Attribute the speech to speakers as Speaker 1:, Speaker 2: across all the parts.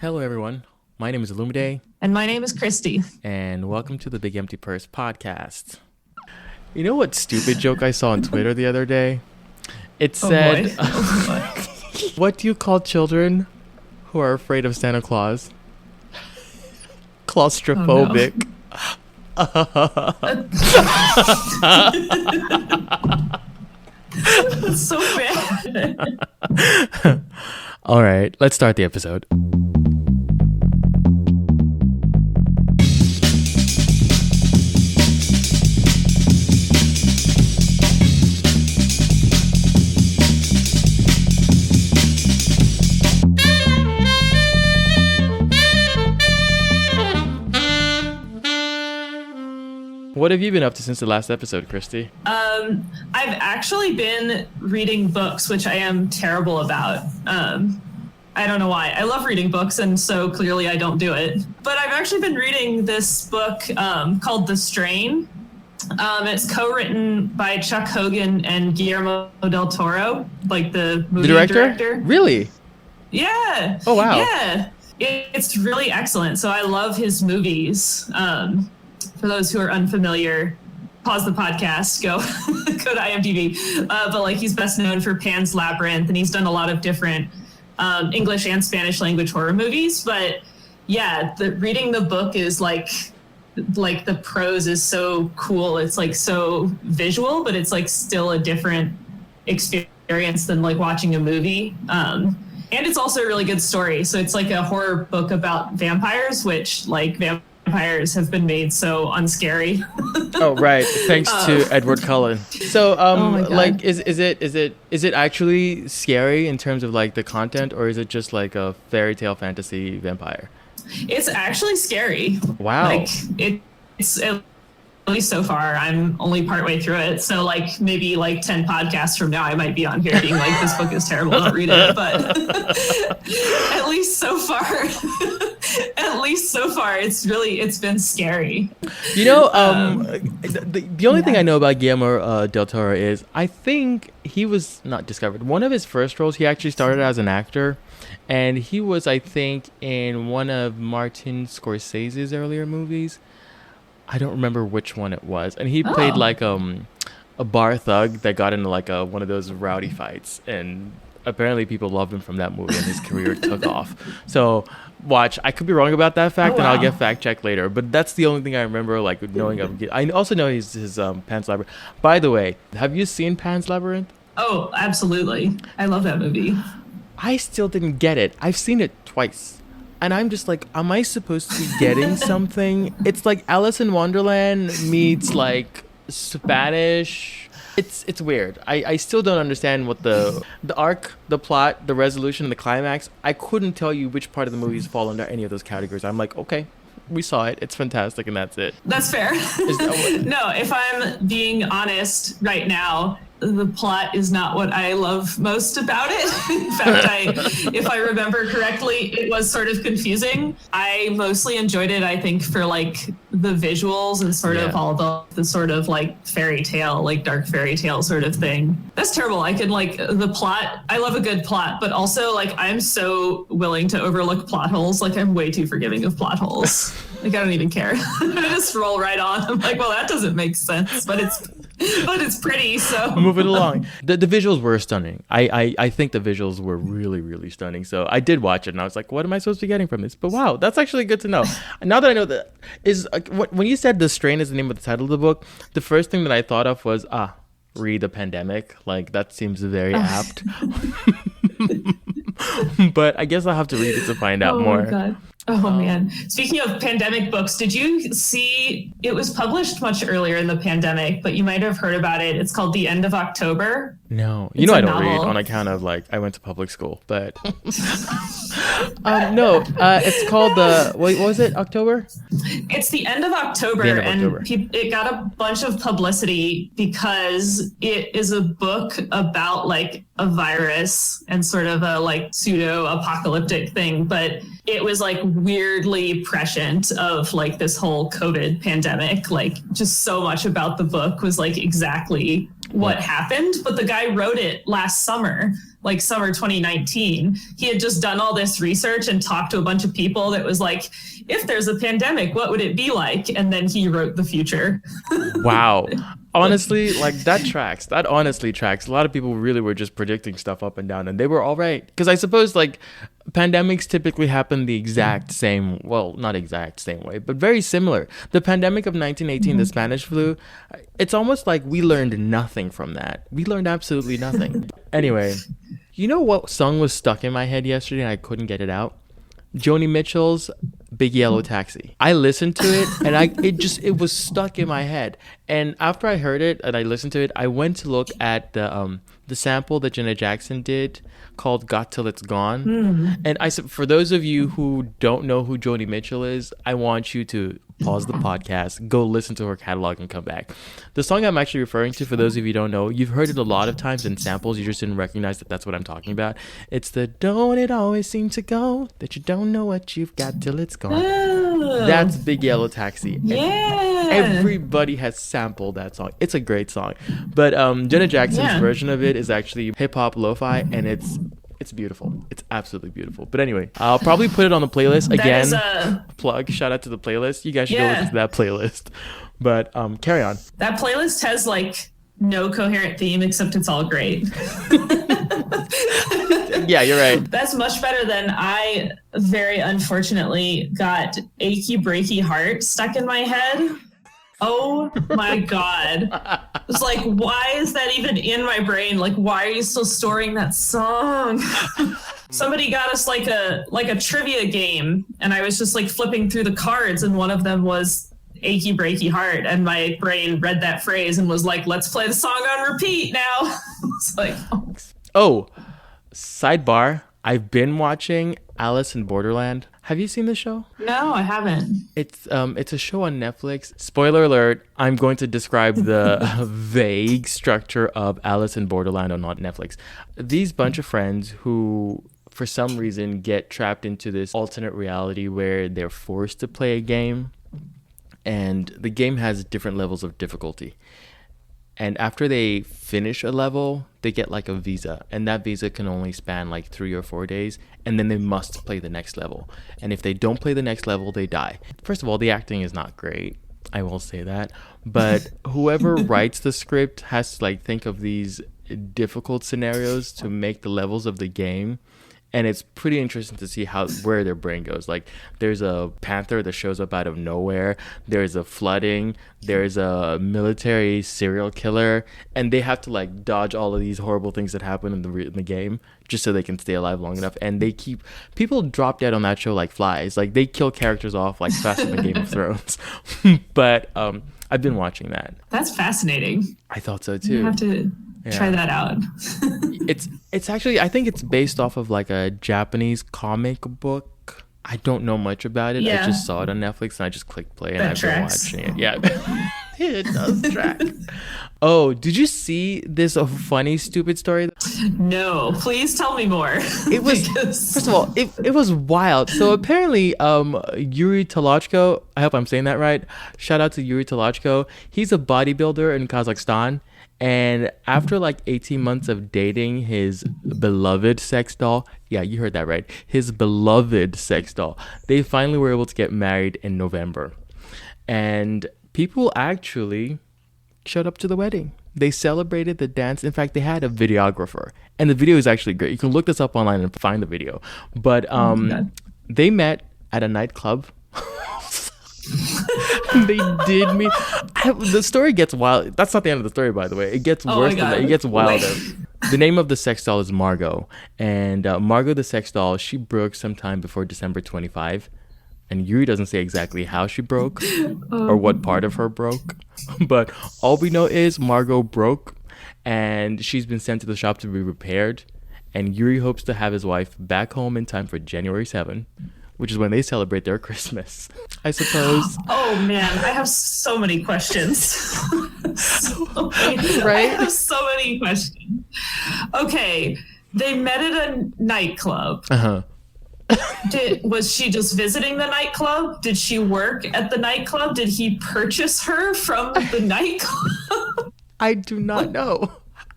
Speaker 1: Hello, everyone. My name is Illumide.
Speaker 2: And my name is Christy.
Speaker 1: And welcome to the Big Empty Purse podcast. You know what stupid joke I saw on Twitter the other day? It said, what do you call children who are afraid of Santa Claus? Claustrophobic.
Speaker 2: That's so bad.
Speaker 1: All right, let's start the episode. What have you been up to since the last episode, Christy?
Speaker 2: I've actually been reading books, which I am terrible about. I don't know why. I love reading books, and so clearly I don't do it. But I've actually been reading this book called The Strain. It's co-written by Chuck Hogan and Guillermo del Toro, like the movie director.
Speaker 1: Really?
Speaker 2: Yeah.
Speaker 1: Oh, wow.
Speaker 2: Yeah. It's really excellent. So I love his movies. For those who are unfamiliar, pause the podcast, go to IMDb. But like he's best known for Pan's Labyrinth, and he's done a lot of different English and Spanish language horror movies. But yeah, reading the book is like the prose is so cool. It's like so visual, but it's like still a different experience than like watching a movie. And it's also a really good story. So it's like a horror book about vampires, which like vampires have been made so unscary.
Speaker 1: Oh, right. Thanks to Edward Cullen. So, like, is it actually scary in terms of like the content, or is it just like a fairy tale fantasy vampire?
Speaker 2: It's actually scary.
Speaker 1: Wow.
Speaker 2: Like it's at least so far. I'm only partway through it, so like maybe like 10 podcasts from now, I might be on here being like, "This book is terrible. Don't read it." But at least so far. It's been scary.
Speaker 1: You know, the only thing I know about Guillermo del Toro is I think he was not discovered. One of his first roles, he actually started as an actor, and he was, I think, in one of Martin Scorsese's earlier movies. I don't remember which one it was, and he played like a bar thug that got into like one of those rowdy fights, and apparently people loved him from that movie, and his career took off. So watch, I could be wrong about that fact, and I'll get fact checked later, but that's the only thing I remember like knowing of. I also know his Pan's Labyrinth. By the way, have you seen Pan's Labyrinth?
Speaker 2: Oh, absolutely. I love that movie.
Speaker 1: I still didn't get it. I've seen it twice, and I'm just like, am I supposed to be getting something? It's like Alice in Wonderland meets like Spanish. It's weird. I still don't understand what the arc, the plot, the resolution, and the climax. I couldn't tell you which part of the movies fall under any of those categories. I'm like, okay, we saw it. It's fantastic, and that's it.
Speaker 2: That's fair. No, if I'm being honest right now, the plot is not what I love most about it. In fact, if I remember correctly, it was sort of confusing. I mostly enjoyed it, I think, for like the visuals and sort of all the sort of like fairy tale, like dark fairy tale sort of thing. That's terrible. I could like the plot. I love a good plot, but also like I'm so willing to overlook plot holes. Like I'm way too forgiving of plot holes. Like I don't even care. I just roll right on. I'm like, well, that doesn't make sense, but it's pretty, so
Speaker 1: move it along. The visuals were stunning. I think the visuals were really, really stunning. So I did watch it, and I was like, what am I supposed to be getting from this? But wow, that's actually good to know. Now that I know that, when you said The Strain is the name of the title of the book, the first thing that I thought of was read The Pandemic. Like that seems very apt. But I guess I'll have to read it to find out more.
Speaker 2: God. Oh, man. Speaking of pandemic books, did you see it was published much earlier in the pandemic, but you might have heard about it. It's called The End of October.
Speaker 1: No, I don't read on account of like I went to public school, but no, it's called what was it? October?
Speaker 2: It's The End of October, it got a bunch of publicity because it is a book about like a virus and sort of a like pseudo-apocalyptic thing, but it was like weirdly prescient of like this whole COVID pandemic. Like just so much about the book was like exactly what happened, but the guy wrote it last summer, like summer 2019. He had just done all this research and talked to a bunch of people that was like, if there's a pandemic, what would it be like? And then he wrote the future.
Speaker 1: Wow. Honestly, like that tracks. That honestly tracks. A lot of people really were just predicting stuff up and down, and they were all right. Because I suppose like pandemics typically happen the exact same, well, not exact same way, but very similar. The pandemic of 1918, the Spanish flu, it's almost like we learned nothing from that. We learned absolutely nothing. Anyway, you know what song was stuck in my head yesterday and I couldn't get it out? Joni Mitchell's Big Yellow Taxi. I listened to it and it was stuck in my head. And after I heard it and I listened to it, I went to look at the sample that Janet Jackson did called Got Till It's Gone. And I said, for those of you who don't know who Joni Mitchell is, I want you to pause the podcast, go listen to her catalog and come back. The song I'm actually referring to, for those of you who don't know, you've heard it a lot of times in samples, you just didn't recognize that that's what I'm talking about. It's the don't it always seem to go that you don't know what you've got till it's gone.
Speaker 2: Oh.
Speaker 1: That's Big Yellow Taxi.
Speaker 2: Yeah.
Speaker 1: Everybody has sampled that song. It's a great song. But Janet Jackson's version of it is actually hip-hop lo-fi, and it's beautiful. It's absolutely beautiful. But anyway, I'll probably put it on the playlist again. Plug. Shout out to the playlist. You guys should go listen to that playlist. But carry on.
Speaker 2: That playlist has like no coherent theme except it's all great.
Speaker 1: Yeah, you're right.
Speaker 2: That's much better than I very unfortunately got Achy Breaky Heart stuck in my head. Oh my God. It's like, why is that even in my brain? Like, why are you still storing that song? Somebody got us like a trivia game, and I was just like flipping through the cards, and one of them was Achy Breaky Heart, and my brain read that phrase and was like, let's play the song on repeat now. It's like,
Speaker 1: oh, sidebar. I've been watching Alice in Borderland. Have you seen the show?
Speaker 2: No, I haven't.
Speaker 1: It's a show on Netflix. Spoiler alert, I'm going to describe the vague structure of Alice in Borderland on Netflix. These bunch of friends who, for some reason, get trapped into this alternate reality where they're forced to play a game, and the game has different levels of difficulty. And after they finish a level, they get like a visa. And that visa can only span like 3 or 4 days. And then they must play the next level. And if they don't play the next level, they die. First of all, the acting is not great. I will say that. But whoever writes the script has to like think of these difficult scenarios to make the levels of the game. And it's pretty interesting to see where their brain goes. Like, there's a panther that shows up out of nowhere. There's a flooding. There's a military serial killer. And they have to, like, dodge all of these horrible things that happen in the game just so they can stay alive long enough. And people drop dead on that show like flies. Like, they kill characters off, like, faster than Game of Thrones. But I've been watching that.
Speaker 2: That's fascinating.
Speaker 1: I thought so, too.
Speaker 2: You have to try that out.
Speaker 1: It's actually, I think it's based off of like a Japanese comic book. I don't know much about it.
Speaker 2: Yeah.
Speaker 1: I just saw it on Netflix and I just clicked play and
Speaker 2: That
Speaker 1: I've
Speaker 2: tracks.
Speaker 1: been watching it. Yeah. It does track. Oh, did you see this funny, stupid story?
Speaker 2: No, please tell me more.
Speaker 1: It was, first of all, it was wild. So apparently, Yuri Tolochko, I hope I'm saying that right. Shout out to Yuri Tolochko. He's a bodybuilder in Kazakhstan. And after like 18 months of dating his beloved sex doll, yeah, you heard that right, his beloved sex doll, they finally were able to get married in November. And people actually showed up to the wedding. They celebrated the dance. In fact, they had a videographer. And the video is actually great. You can look this up online and find the video. But they met at a nightclub. They did meet. The story gets wild. That's not the end of the story, by the way. It gets worse than that. It gets wilder. The name of the sex doll is Margot. And Margot the sex doll, she broke sometime before December 25. And Yuri doesn't say exactly how she broke or what part of her broke. But all we know is Margot broke and she's been sent to the shop to be repaired. And Yuri hopes to have his wife back home in time for January 7th. Which is when they celebrate their Christmas, I suppose.
Speaker 2: Oh man, I have so many questions.
Speaker 1: Right?
Speaker 2: I have so many questions. Okay, they met at a nightclub.
Speaker 1: Uh-huh.
Speaker 2: Was she just visiting the nightclub? Did she work at the nightclub? Did he purchase her from the nightclub?
Speaker 1: I do not know.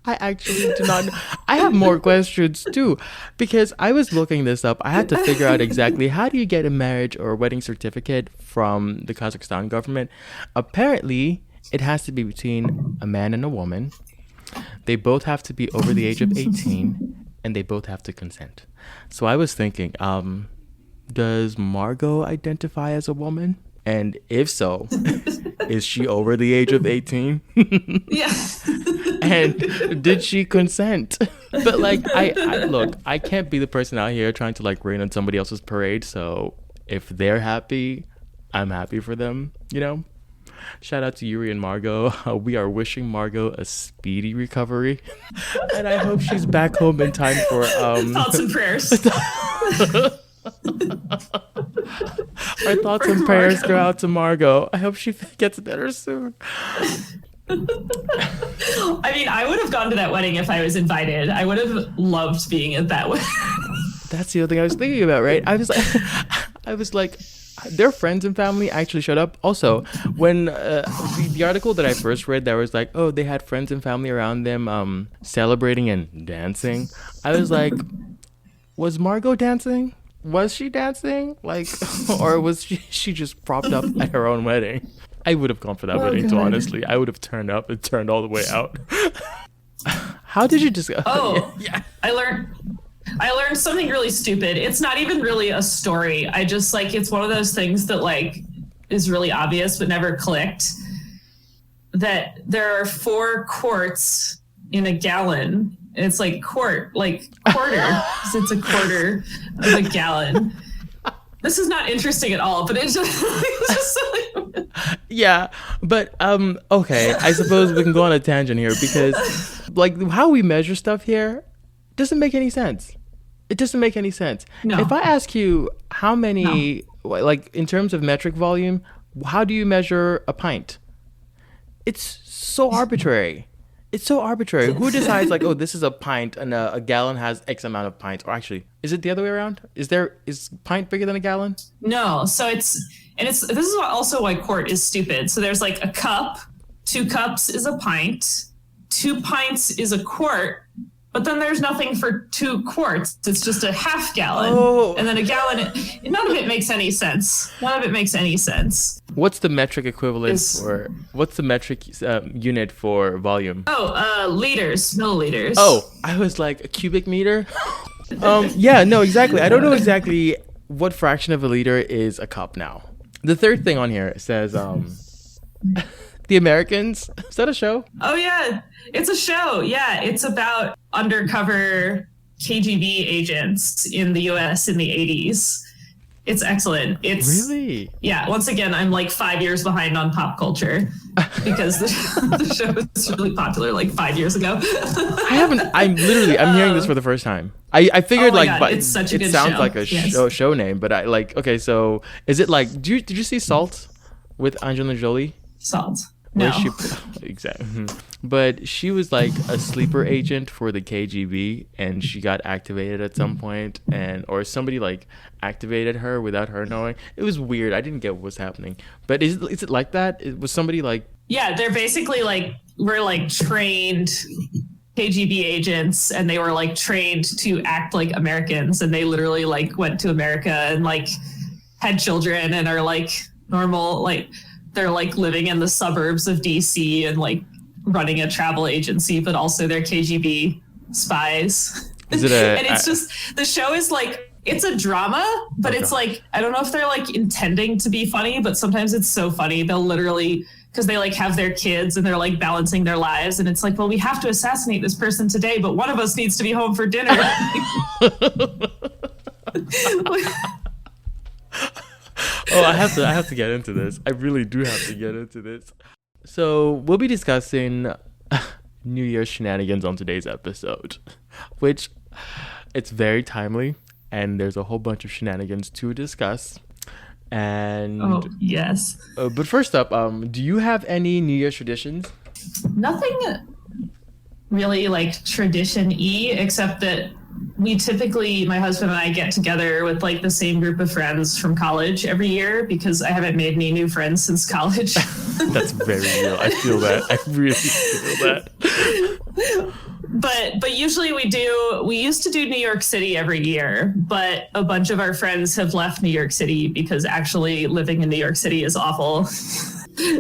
Speaker 1: I actually do not know. I have more questions too, because I was looking this up. I had to figure out exactly how do you get a marriage or a wedding certificate from the Kazakhstan government. Apparently, it has to be between a man and a woman. They both have to be over the age of 18, and they both have to consent. So I was thinking, does Margot identify as a woman? And if so, is she over the age of 18?
Speaker 2: Yeah.
Speaker 1: And did she consent? But like, I look, I can't be the person out here trying to like rain on somebody else's parade. So if they're happy, I'm happy for them, you know? Shout out to Yuri and Margot. We are wishing Margot a speedy recovery. And I hope she's back home in time for
Speaker 2: Thoughts and prayers.
Speaker 1: Our thoughts and prayers go out to Margot. I hope she gets better soon.
Speaker 2: I mean, I would have gone to that wedding if I was invited. I would have loved being at that wedding.
Speaker 1: That's the other thing I was thinking about, right? I was like, their friends and family actually showed up. Also, when the article that I first read, that was like, oh, they had friends and family around them celebrating and dancing. I was like, was Margot dancing? Was she dancing? Like, or was she just propped up at her own wedding? I would have gone for that wedding, too, honestly. I would have turned up and turned all the way out. How did you just...
Speaker 2: Oh,
Speaker 1: yeah.
Speaker 2: I learned something really stupid. It's not even really a story. I just like, it's one of those things that like is really obvious but never clicked. That there are 4 quarts in a gallon. And it's like quart, like quarter. Because it's a quarter of a gallon. This is not interesting at all, but it's just silly.
Speaker 1: Yeah, but okay, I suppose we can go on a tangent here because like how we measure stuff here doesn't make any sense. It doesn't make any sense.
Speaker 2: No.
Speaker 1: If I ask you how many, like in terms of metric volume, how do you measure a pint? It's so arbitrary. It's so arbitrary. Who decides like, oh, this is a pint and a gallon has X amount of pints? Or actually, is it the other way around? Is pint bigger than a gallon?
Speaker 2: No. So this is also why quart is stupid. So there's like a cup, 2 cups is a pint, 2 pints is a quart, but then there's nothing for 2 quarts. It's just a half gallon.
Speaker 1: Oh.
Speaker 2: And then a gallon. None of it makes any sense.
Speaker 1: What's the metric equivalent what's the metric unit for volume?
Speaker 2: Liters, milliliters.
Speaker 1: Oh, I was like a cubic meter. Yeah, no, exactly. I don't know exactly what fraction of a liter is a cup now. The third thing on here says The Americans. Is that a show?
Speaker 2: Oh yeah, it's a show. Yeah, it's about undercover KGB agents in the US in the 80s. It's excellent. It's
Speaker 1: really,
Speaker 2: yeah. Once again, I'm like 5 years behind on pop culture because the show was really popular like 5 years ago.
Speaker 1: I'm hearing this for the first time. I figured
Speaker 2: God, it's such a good
Speaker 1: sounds
Speaker 2: show.
Speaker 1: like a show name, but I like okay. So is it like did you see Salt with Angelina Jolie?
Speaker 2: Salt. No.
Speaker 1: Exactly. But she was like a sleeper agent for the KGB, and she got activated at some point, or somebody like activated her without her knowing. It was weird. I didn't get what was happening. But is it like that? Was somebody like?
Speaker 2: Yeah, they're basically like we're like trained KGB agents, and they were like trained to act like Americans, and they literally like went to America and like had children and are like normal like. They're like living in the suburbs of DC and like running a travel agency, but also they're KGB spies.
Speaker 1: Is it
Speaker 2: and it's just the show is like it's a drama, but it's like I don't know if they're like intending to be funny, but sometimes it's so funny. They'll literally because they like have their kids and they're like balancing their lives, and it's like, well, we have to assassinate this person today, but one of us needs to be home for dinner.
Speaker 1: Oh, I have to get into this. I really do have to get into this. So we'll be discussing New Year's shenanigans on today's episode, which it's very timely, and there's a whole bunch of shenanigans to discuss. And
Speaker 2: yes.
Speaker 1: But first up, do you have any New Year's traditions?
Speaker 2: Nothing really like tradition-y, except that we typically, my husband and I get together with like the same group of friends from college every year because I haven't made any new friends since college.
Speaker 1: That's very real. I feel that. I really feel that.
Speaker 2: But usually we used to do New York City every year, but a bunch of our friends have left New York City because actually living in New York City is awful.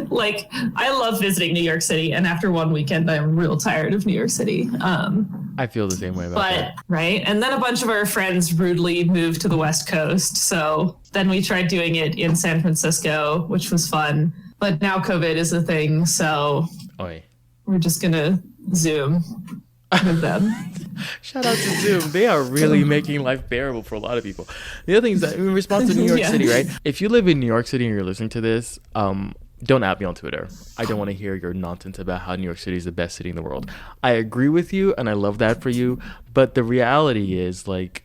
Speaker 2: Like, I love visiting New York City, and after one weekend I'm real tired of New York City.
Speaker 1: I feel the same way about that.
Speaker 2: Right. And then a bunch of our friends rudely moved to the West Coast. So then we tried doing it in San Francisco, which was fun. But now COVID is a thing. So
Speaker 1: Oy.
Speaker 2: we're just going to Zoom with them.
Speaker 1: Shout out to Zoom. They are really making life bearable for a lot of people. The other thing is that in response to New York City, right? If you live in New York City and you're listening to this, don't at me on Twitter. I don't want to hear your nonsense about how New York City is the best city in the world. I agree with you, and I love that for you. But the reality is, like,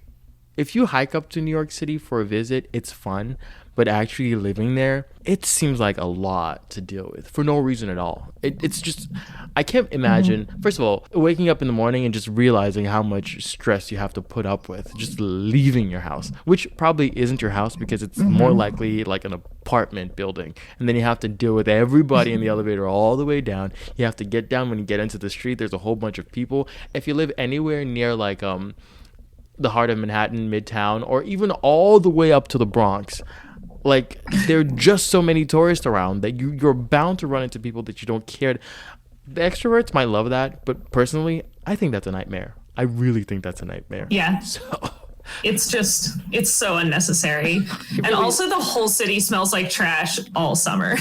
Speaker 1: if you hike up to New York City for a visit, it's fun. But actually living there, it seems like a lot to deal with for no reason at all. It's just, I can't imagine, first of all, waking up in the morning and just realizing how much stress you have to put up with just leaving your house, which probably isn't your house because it's more likely like an apartment building. And then you have to deal with everybody in the elevator all the way down. You have to get down when you get into the street. There's a whole bunch of people. If you live anywhere near like the heart of Manhattan, Midtown, or even all the way up to the Bronx, like, there are just so many tourists around that you're bound to run into people that you don't care. The extroverts might love that, but personally, I think that's a nightmare. I really think that's a nightmare.
Speaker 2: Yeah.
Speaker 1: So
Speaker 2: it's so unnecessary. And also the whole city smells like trash all summer.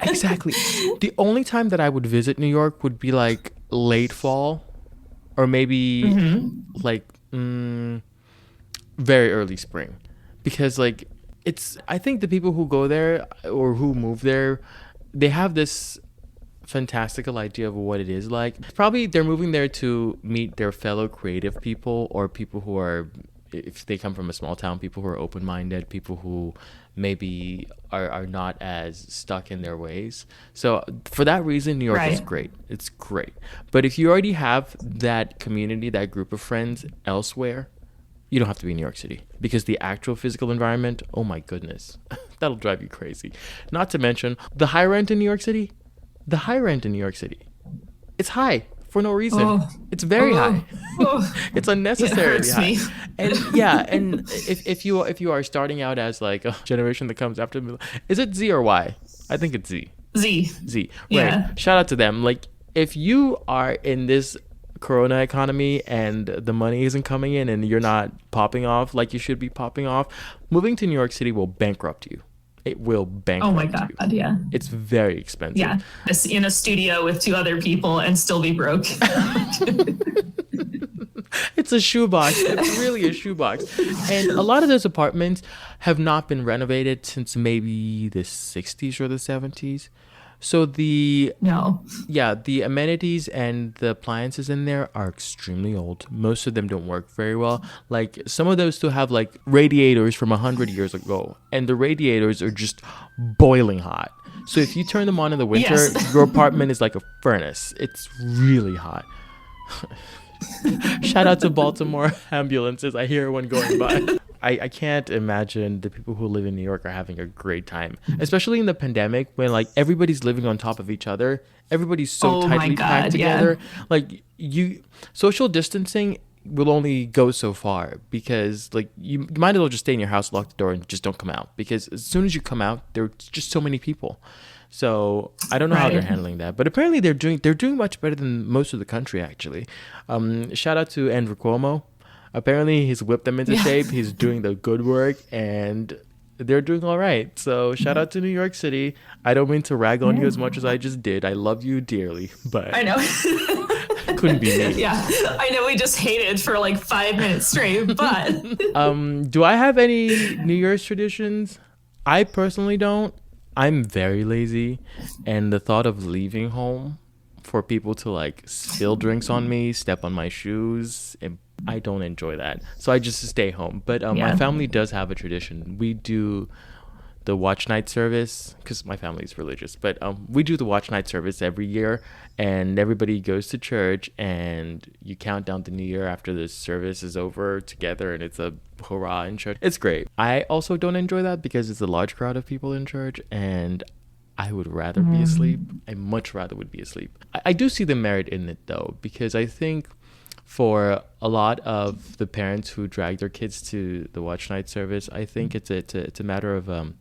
Speaker 1: Exactly. The only time that I would visit New York would be like late fall or maybe like very early spring, because like I think the people who go there or who move there, they have this fantastical idea of what it is like. Probably they're moving there to meet their fellow creative people, or people who are, if they come from a small town, people who are open-minded, people who maybe are not as stuck in their ways. So for that reason, New York is great. It's great. But if you already have that community, that group of friends elsewhere, you don't have to be in New York City, because the actual physical environment, oh my goodness, that'll drive you crazy. Not to mention the high rent in New York City. The high rent in New York City, it's high for no reason. It's very high. It's unnecessarily high. And yeah, and if you are starting out as like a generation that comes after, is it Z or Y? I think it's Z. Z. Right. Yeah. Shout out to them. Like, if you are in this Corona economy and the money isn't coming in and you're not popping off like you should be popping off, moving to New York City will bankrupt you. It will bankrupt you.
Speaker 2: Oh my God, yeah.
Speaker 1: It's very expensive.
Speaker 2: Yeah, in a studio with 2 other people and still be broke.
Speaker 1: It's a shoebox. It's really a shoebox. And a lot of those apartments have not been renovated since maybe the 60s or the 70s. So the amenities and the appliances in there are extremely old. Most of them don't work very well. Like, some of those still have like radiators from 100 years ago, and the radiators are just boiling hot. So if you turn them on in the winter, your apartment is like a furnace. It's really hot. Shout out to Baltimore ambulances. I hear one going by. I can't imagine the people who live in New York are having a great time, especially in the pandemic when like everybody's living on top of each other. Everybody's so tightly packed together. Like, social distancing will only go so far, because like you might as well just stay in your house, lock the door, and just don't come out, because as soon as you come out, there's just so many people. So I don't know how they're handling that, but apparently they're doing much better than most of the country, actually. Shout out to Andrew Cuomo. Apparently he's whipped them into shape. He's doing the good work, and they're doing all right. So shout out to New York City. I don't mean to rag on you as much as I just did. I love you dearly, but
Speaker 2: I know.
Speaker 1: Couldn't be me.
Speaker 2: Yeah, I know we just hated for like 5 minutes straight, but
Speaker 1: do I have any New Year's traditions? I personally don't. I'm very lazy, and the thought of leaving home for people to like spill drinks on me, step on my shoes, I don't enjoy that. So I just stay home. But my family does have a tradition. We do the watch night service, because my family is religious, but we do the watch night service every year, and everybody goes to church and you count down the new year after the service is over together, and it's a hurrah in church. It's great. I also don't enjoy that because it's a large crowd of people in church, and I would rather be asleep. I much rather would be asleep. I do see the merit in it though, because I think for a lot of the parents who drag their kids to the watch night service, I think it's a matter of an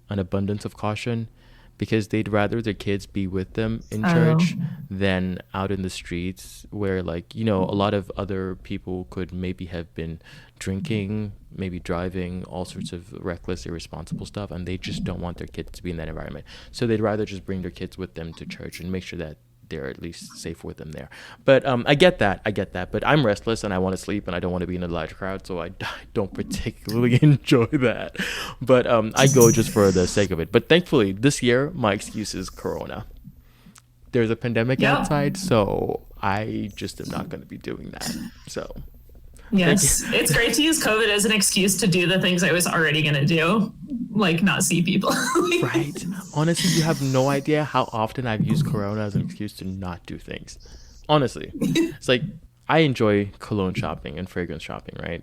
Speaker 1: abundance of caution, because they'd rather their kids be with them in church than out in the streets where, like, you know, a lot of other people could maybe have been drinking, maybe driving, all sorts of reckless, irresponsible stuff, and they just don't want their kids to be in that environment. So they'd rather just bring their kids with them to church and make sure that they're at least safe with them there. But I get that, but I'm restless and I want to sleep and I don't want to be in a large crowd, so I don't particularly enjoy that. But I go just for the sake of it. But thankfully this year my excuse is Corona. There's a pandemic outside, so I just am not going to be doing that. So
Speaker 2: yes, it's great to use COVID as an excuse to do the things I was already going to do, like not see people.
Speaker 1: Right. Honestly, you have no idea how often I've used Corona as an excuse to not do things. Honestly, it's like I enjoy cologne shopping and fragrance shopping, right?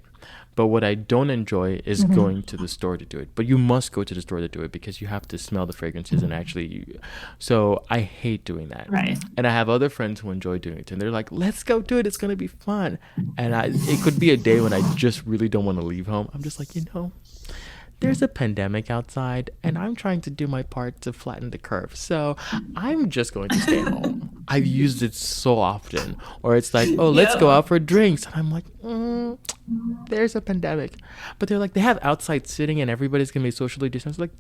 Speaker 1: But what I don't enjoy is going to the store to do it. But you must go to the store to do it because you have to smell the fragrances and actually. So I hate doing that.
Speaker 2: Right.
Speaker 1: And I have other friends who enjoy doing it, and they're like, "Let's go do it. It's gonna be fun." And it could be a day when I just really don't want to leave home. I'm just like, there's a pandemic outside and I'm trying to do my part to flatten the curve. So I'm just going to stay at home. I've used it so often. Or it's like, oh, let's go out for drinks. And I'm like, there's a pandemic. But they're like, they have outside sitting and everybody's going to be socially distanced. Like,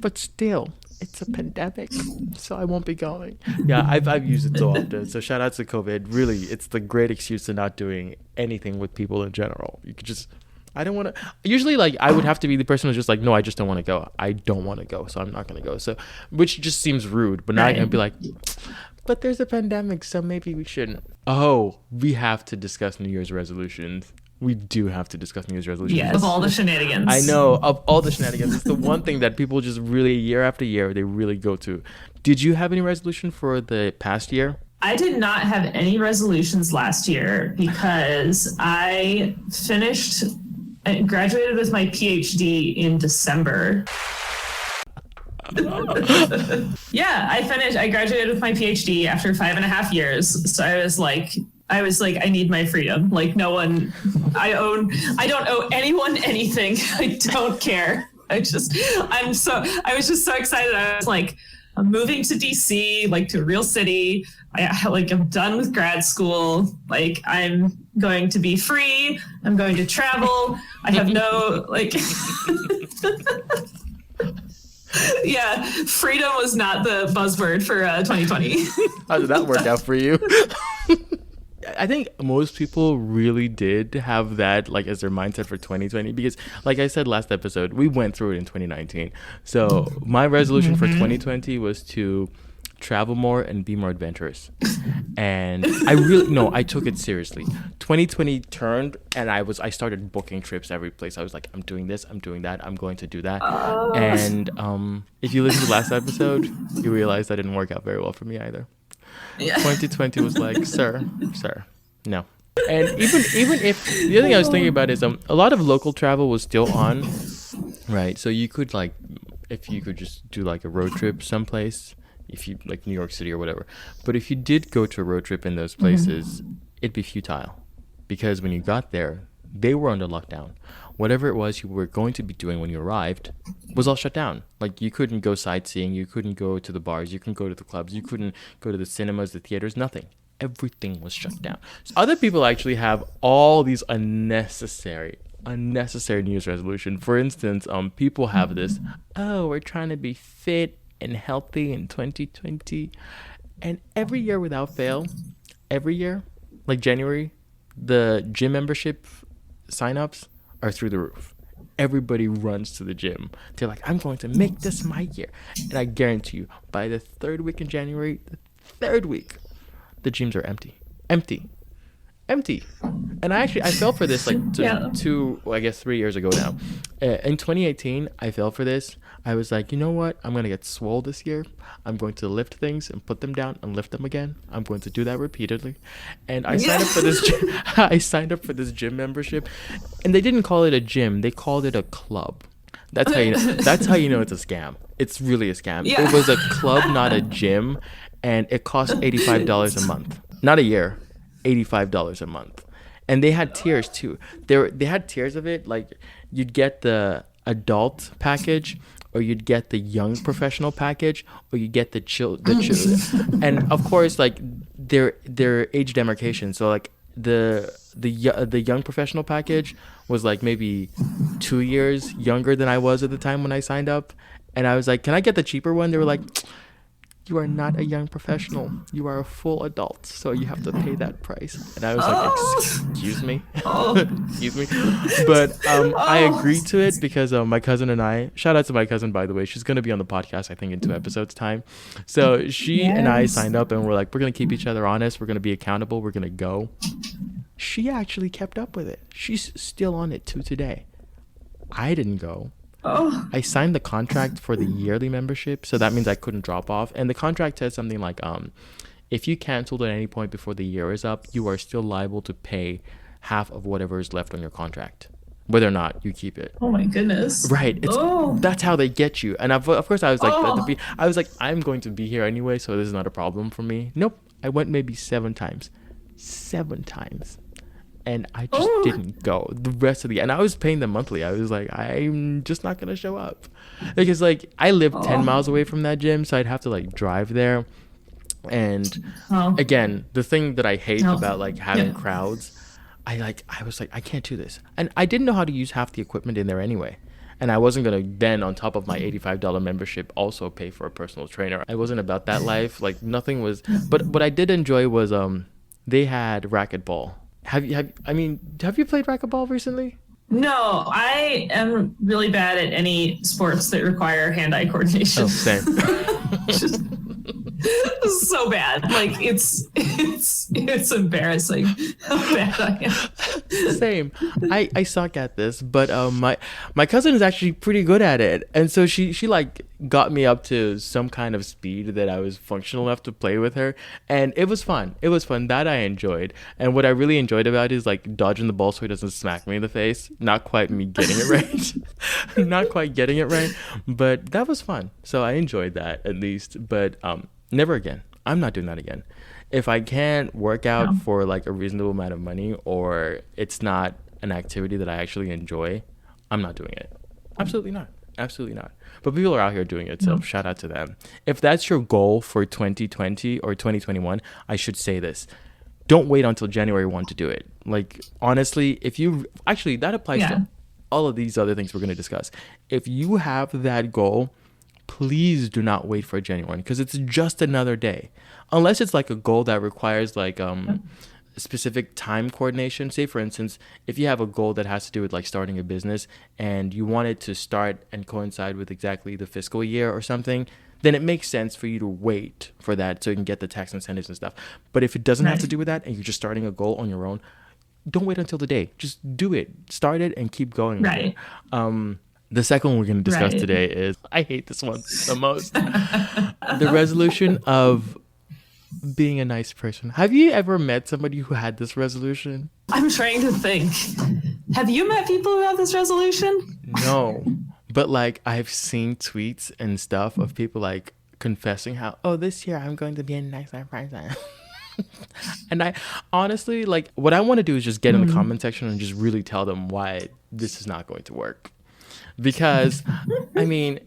Speaker 1: but still, it's a pandemic. So I won't be going. Yeah, I've used it so often. So shout out to COVID. Really, it's the great excuse to not doing anything with people in general. You could just... I don't want to. Usually, like, I would have to be the person who's just like, no, I just don't want to go. I don't want to go, so I'm not going to go. So, which just seems rude. But now I'd be like, but there's a pandemic, so maybe we shouldn't. Oh, we have to discuss New Year's resolutions. We do have to discuss New Year's resolutions.
Speaker 2: Yes, of all the shenanigans.
Speaker 1: I know, of all the shenanigans. It's the one thing that people just really, year after year, they really go to. Did you have any resolution for the past year?
Speaker 2: I did not have any resolutions last year because I graduated with my PhD in December. Yeah, I graduated with my PhD after 5.5 years. So I was like, I need my freedom. Like I don't owe anyone anything. I don't care. I was just so excited. I was like, I'm moving to DC, like to a real city. I'm done with grad school. Like I'm going to be free. I'm going to travel. I have no yeah, freedom was not the buzzword for 2020.
Speaker 1: How did that work out for you? I think most people really did have that like as their mindset for 2020 because like I said last episode, we went through it in 2019. So my resolution for 2020 was to travel more and be more adventurous. And I took it seriously. 2020 turned and I started booking trips every place. I was like, I'm doing this, I'm doing that, I'm going to do that. And if you listen to last episode, you realize that didn't work out very well for me either. Yeah. 2020 was like, sir, no. And even if the other thing I was thinking about is a lot of local travel was still on, right? So you could if you could just do like a road trip someplace, if you like New York City or whatever. But if you did go to a road trip in those places, it'd be futile because when you got there, they were under lockdown. Whatever it was you were going to be doing when you arrived was all shut down. Like you couldn't go sightseeing, you couldn't go to the bars, you couldn't go to the clubs, you couldn't go to the cinemas, the theaters, nothing. Everything was shut down. So other people actually have all these unnecessary New Year's resolution. For instance, people have this, we're trying to be fit and healthy in 2020. And every year without fail, like January, the gym membership signups are through the roof. Everybody runs to the gym. They're like, I'm going to make this my year. And I guarantee you, by the third week in January, the gyms are empty. And I fell for this 3 years ago now. In 2018, I fell for this. I was like, you know what? I'm going to get swole this year. I'm going to lift things and put them down and lift them again. I'm going to do that repeatedly. And I signed up for this gym. I signed up for this gym membership. And they didn't call it a gym. They called it a club. That's how you know it's a scam. It's really a scam.
Speaker 2: Yeah.
Speaker 1: It was a club, not a gym, and it cost $85 a month. Not a year, $85 a month. And they had tiers too. They had tiers of it, like you'd get the adult package, or you'd get the young professional package, or you get the chill. And of course, like their age demarcation. So like the young professional package was like maybe 2 years younger than I was at the time when I signed up, and I was like, "Can I get the cheaper one?" They were like, "You are not a young professional. You are a full adult, so you have to pay that price." And I was like, "Excuse me, excuse me." But I agreed to it because my cousin and I. Shout out to my cousin, by the way. She's gonna be on the podcast, I think, in 2 episodes time. So she and I signed up, and we're like, we're gonna keep each other honest. We're gonna be accountable. We're gonna go. She actually kept up with it. She's still on it to today. I didn't go. I signed the contract for the yearly membership, so that means I couldn't drop off. And the contract says something like, if you canceled at any point before the year is up, you are still liable to pay half of whatever is left on your contract, whether or not you keep it.
Speaker 2: Oh my goodness!
Speaker 1: Right? That's how they get you. And of course, I was like, I'm going to be here anyway, so this is not a problem for me. Nope, I went maybe 7 times. And I just didn't go the rest of the, and I was paying them monthly. I was like, I'm just not going to show up, because like I live 10 miles away from that gym. So I'd have to like drive there. And again, the thing that I hate about like having crowds, I was like, I can't do this. And I didn't know how to use half the equipment in there anyway. And I wasn't going to then, on top of my $85 membership, also pay for a personal trainer. I wasn't about that life. Like nothing was, but what I did enjoy was, they had racquetball. Have you played racquetball recently?
Speaker 2: No, I am really bad at any sports that require hand-eye coordination.
Speaker 1: Oh, same.
Speaker 2: So bad. Like it's embarrassing how bad I am.
Speaker 1: Same. I suck at this, but my cousin is actually pretty good at it, and so she like got me up to some kind of speed that I was functional enough to play with her, and it was fun. That I enjoyed, and what I really enjoyed about it is like dodging the ball so he doesn't smack me in the face. Not quite me getting it right, not quite getting it right, but that was fun. So I enjoyed that at least, but never again. I'm not doing that again. If I can't work out for like a reasonable amount of money, or it's not an activity that I actually enjoy, I'm not doing it. Absolutely not. But people are out here doing it, so shout out to them. If that's your goal for 2020 or 2021, I should say this. Don't wait until January 1 to do it. Like, honestly, that applies to all of these other things we're going to discuss. If you have that goal, please do not wait for January 1, because it's just another day. Unless it's like a goal that requires like specific time coordination. Say, for instance, if you have a goal that has to do with like starting a business and you want it to start and coincide with exactly the fiscal year or something, then it makes sense for you to wait for that so you can get the tax incentives and stuff. But if it doesn't have to do with that and you're just starting a goal on your own, don't wait until the day. Just do it. Start it and keep going.
Speaker 2: Right.
Speaker 1: The second one we're going to discuss today is, I hate this one the most, the resolution of being a nice person. Have you ever met somebody who had this resolution?
Speaker 2: I'm trying to think. Have you met people who have this resolution?
Speaker 1: No. But like I've seen tweets and stuff of people like confessing how, this year I'm going to be a nicer person. And I honestly, like, what I want to do is just get in the comment section and just really tell them why this is not going to work. Because, I mean,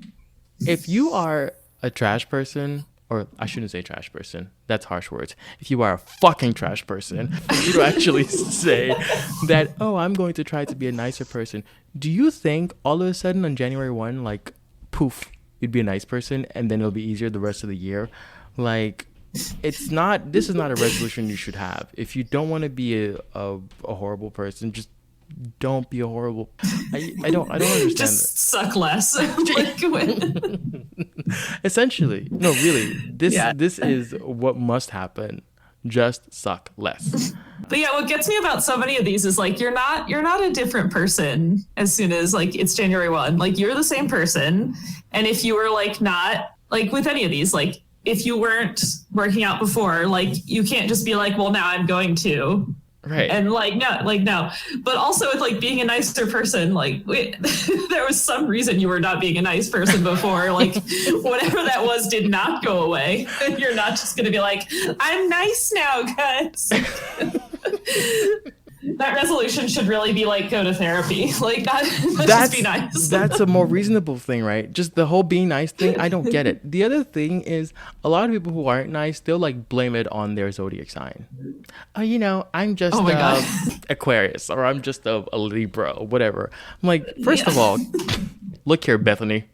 Speaker 1: if you are a trash person, or I shouldn't say trash person, that's harsh words. If you are a fucking trash person, for you to actually say that, I'm going to try to be a nicer person, do you think all of a sudden on January 1, like, poof, you'd be a nice person and then it'll be easier the rest of the year? Like, this is not a resolution you should have. If you don't want to be a horrible person, just don't be a horrible. I don't understand.
Speaker 2: Just suck less.
Speaker 1: Essentially, no, really. This is what must happen. Just suck less.
Speaker 2: But yeah, what gets me about so many of these is like you're not a different person as soon as like it's January 1. Like you're the same person, and if you were like not like with any of these, like if you weren't working out before, like you can't just be like, well, now I'm going to.
Speaker 1: Right.
Speaker 2: And no, but also with like being a nicer person, like there was some reason you were not being a nice person before, like whatever that was did not go away. You're not just going to be like, I'm nice now, guys. That resolution should really be like go to therapy. Like let's just be nice.
Speaker 1: That's a more reasonable thing, right? Just the whole being nice thing, I don't get it. The other thing is a lot of people who aren't nice, they'll like blame it on their zodiac sign. Oh, I'm just
Speaker 2: Oh my God.
Speaker 1: Aquarius, or I'm just a Libra, or whatever. I'm like, first of all, look here, Bethany.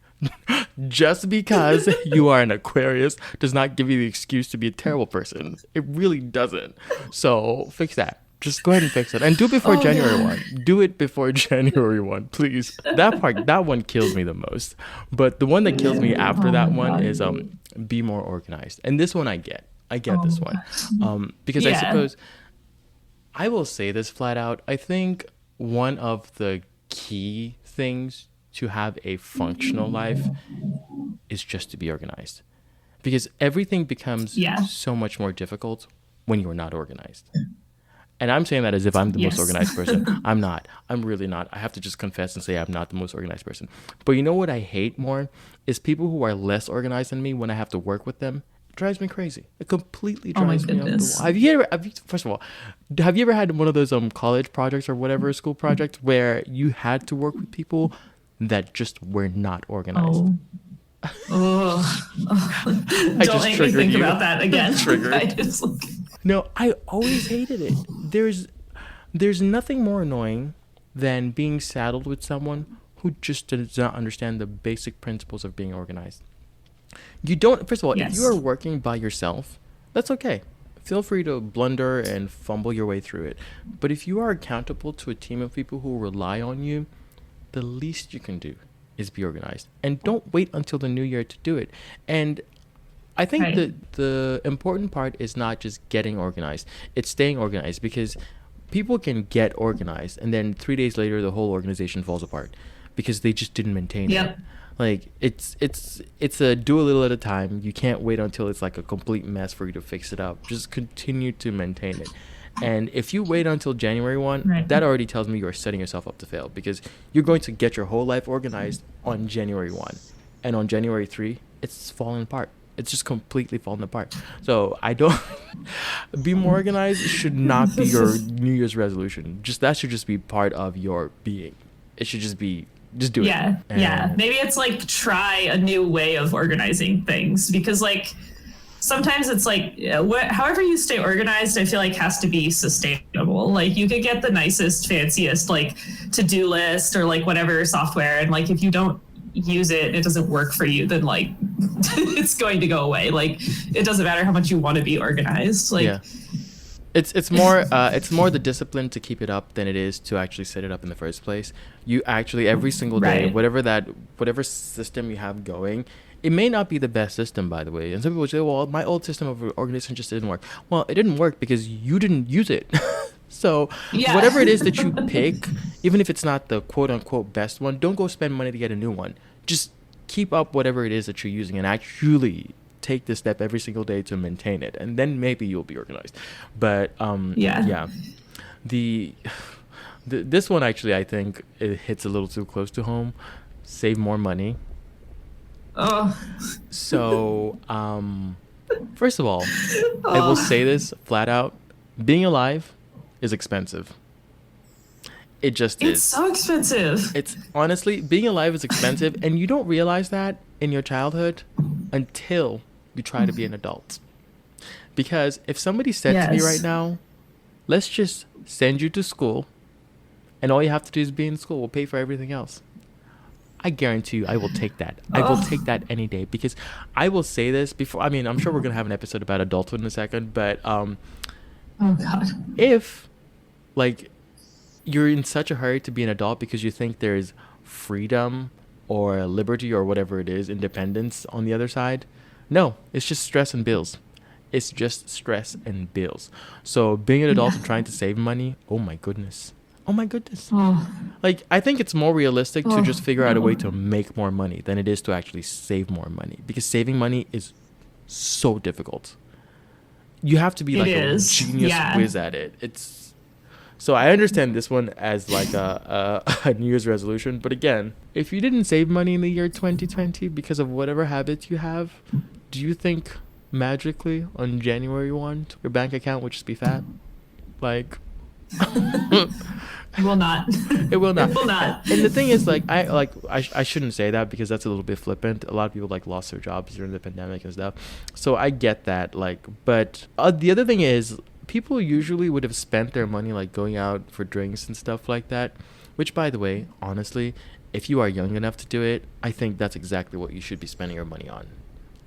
Speaker 1: Just because you are an Aquarius does not give you the excuse to be a terrible person. It really doesn't. So fix that. Just go ahead and fix it. And do it before January 1. Do it before January 1, please. That one kills me the most. But the one that kills me after that one is be more organized. And this one I get. I get this one. Because I suppose I will say this flat out. I think one of the key things to have a functional life is just to be organized. Because everything becomes so much more difficult when you're not organized. And I'm saying that as if I'm the most organized person. I'm not. I'm really not. I have to just confess and say I'm not the most organized person. But you know what I hate more is people who are less organized than me when I have to work with them. It drives me crazy. It completely drives me up the wall. First of all, have you ever had one of those college projects or whatever, school project, where you had to work with people that just were not organized?
Speaker 2: Don't make me think about that again.
Speaker 1: No, I always hated it. There's nothing more annoying than being saddled with someone who just does not understand the basic principles of being organized. You don't, first of all, if you are working by yourself, that's okay. Feel free to blunder and fumble your way through it. But if you are accountable to a team of people who rely on you, the least you can do is be organized. And don't wait until the new year to do it. And I think the important part is not just getting organized. It's staying organized, because people can get organized and then 3 days later the whole organization falls apart because they just didn't maintain it. Like it's a do a little at a time. You can't wait until it's like a complete mess for you to fix it up. Just continue to maintain it. And if you wait until January 1, that already tells me you're setting yourself up to fail, because you're going to get your whole life organized on January 1. And on January 3, it's falling apart. It's just completely falling apart. So I don't be more organized should not be your New Year's resolution. That should just be part of your being. It should just be, just do it.
Speaker 2: Yeah. Maybe it's like try a new way of organizing things, because like sometimes it's like however you stay organized, I feel like has to be sustainable. Like you could get the nicest, fanciest like to-do list or like whatever software, and like if you don't use it, it doesn't work for you, then like it's going to go away. Like it doesn't matter how much you want to be organized. Like
Speaker 1: it's more the discipline to keep it up than it is to actually set it up in the first place. You actually every single day, whatever system you have going, it may not be the best system, by the way. And some people say, well, my old system of organization just didn't work. Well, it didn't work because you didn't use it. So whatever it is that you pick, even if it's not the quote unquote best one, don't go spend money to get a new one. Just keep up whatever it is that you're using and actually take this step every single day to maintain it. And then maybe you'll be organized. But this one actually, I think it hits a little too close to home. Save more money. So, first of all, I will say this flat out. Being alive is expensive. It just is.
Speaker 2: It's so expensive.
Speaker 1: It's honestly, being alive is expensive, and you don't realize that in your childhood until you try to be an adult. Because if somebody said to me right now, let's just send you to school, and all you have to do is be in school, we'll pay for everything else, I guarantee you I will take that. I will take that any day, because I will say this before. I mean, I'm sure we're going to have an episode about adulthood in a second, but
Speaker 2: oh God.
Speaker 1: If like you're in such a hurry to be an adult because you think there's freedom or liberty or whatever it is, independence on the other side, no, it's just stress and bills. It's just stress and bills. So being an adult and trying to save money, oh my goodness. Like, I think it's more realistic to just figure out a way to make more money than it is to actually save more money, because saving money is so difficult. You have to be like a genius whiz at it. So I understand this one as like a New Year's resolution. But again, if you didn't save money in the year 2020 because of whatever habits you have, do you think magically on January 1 your bank account would just be fat? Like,
Speaker 2: It will not.
Speaker 1: it will not.
Speaker 2: It will not.
Speaker 1: And the thing is, like, I shouldn't say that because that's a little bit flippant. A lot of people like lost their jobs during the pandemic and stuff. So I get that. Like, but the other thing is, people usually would have spent their money like going out for drinks and stuff like that. Which, by the way, honestly, if you are young enough to do it, I think that's exactly what you should be spending your money on.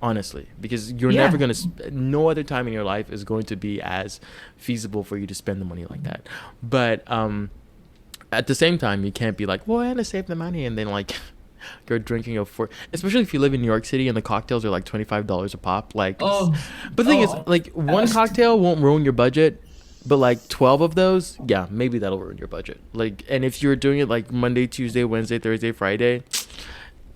Speaker 1: Honestly, because you're
Speaker 2: Yeah.
Speaker 1: never going to, no other time in your life is going to be as feasible for you to spend the money like that. But at the same time, you can't be like, well, I had to save the money and then like you're drinking especially if you live in New York City and the cocktails are like $25 a pop. Like,
Speaker 2: Oh.
Speaker 1: but the thing is,
Speaker 2: Oh.
Speaker 1: like, one cocktail won't ruin your budget, but like 12 of those, yeah, maybe that'll ruin your budget. Like, and if you're doing it like Monday, Tuesday, Wednesday, Thursday, Friday,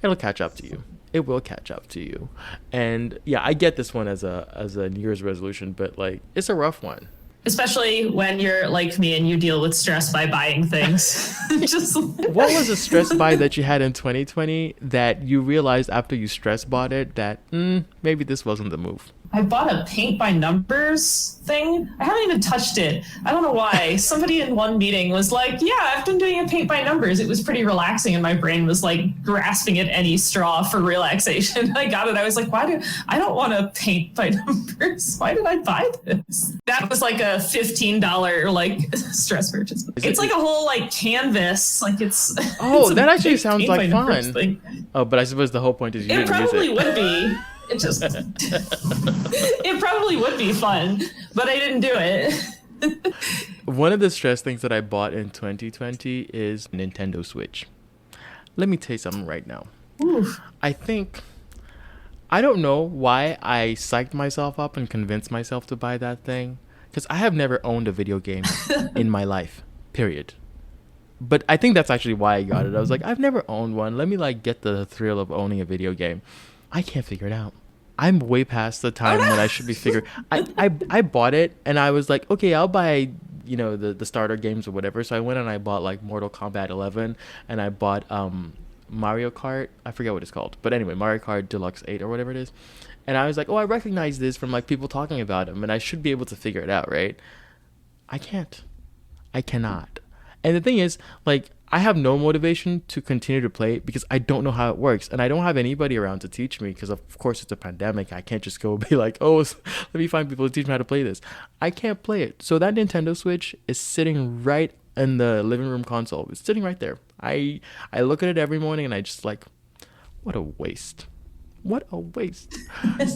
Speaker 1: it'll catch up to you. It will catch up to you. And yeah, I get this one as a New Year's resolution, but like, it's a rough one.
Speaker 2: Especially when you're like me and you deal with stress by buying things. Just
Speaker 1: What was a stress buy that you had in 2020 that you realized after you stress bought it that maybe this wasn't the move?
Speaker 2: I bought a paint by numbers thing. I haven't even touched it. I don't know why. Somebody in one meeting was like, yeah, I've been doing a paint by numbers. It was pretty relaxing and my brain was like grasping at any straw for relaxation. I got it. I was like, I don't want to paint by numbers. Why did I buy this? That was like a $15 like stress purchase. It's like a whole like canvas. Like it's
Speaker 1: Oh,
Speaker 2: it's a
Speaker 1: that actually
Speaker 2: big
Speaker 1: sounds
Speaker 2: paint
Speaker 1: like
Speaker 2: by numbers
Speaker 1: fun.
Speaker 2: thing.
Speaker 1: Oh, but I suppose the whole point is you
Speaker 2: It
Speaker 1: didn't use
Speaker 2: probably
Speaker 1: it.
Speaker 2: would be. It just it probably would be fun, but I didn't do it.
Speaker 1: One of the stress things that I bought in 2020 is Nintendo Switch. Let me tell you something right now.
Speaker 2: Oof.
Speaker 1: I don't know why I psyched myself up and convinced myself to buy that thing, because I have never owned a video game in my life, period. But I think that's actually why I got it. I was like, I've never owned one. Let me like get the thrill of owning a video game. I can't figure it out. I'm way past the time when I should be figuring. I bought it and I was like, okay, I'll buy, you know, the starter games or whatever. So I went and I bought like Mortal Kombat 11 and I bought Mario Kart. I forget what it's called, but anyway, Mario Kart Deluxe 8 or whatever it is. And I was like, oh, I recognize this from like people talking about them, and I should be able to figure it out, right? I can't. I cannot. And the thing is, like, I have no motivation to continue to play it because I don't know how it works. And I don't have anybody around to teach me because, of course, it's a pandemic. I can't just go be like, oh, let me find people to teach me how to play this. I can't play it. So that Nintendo Switch is sitting right in the living room console. It's sitting right there. I look at it every morning and I just like, what a waste. What a waste.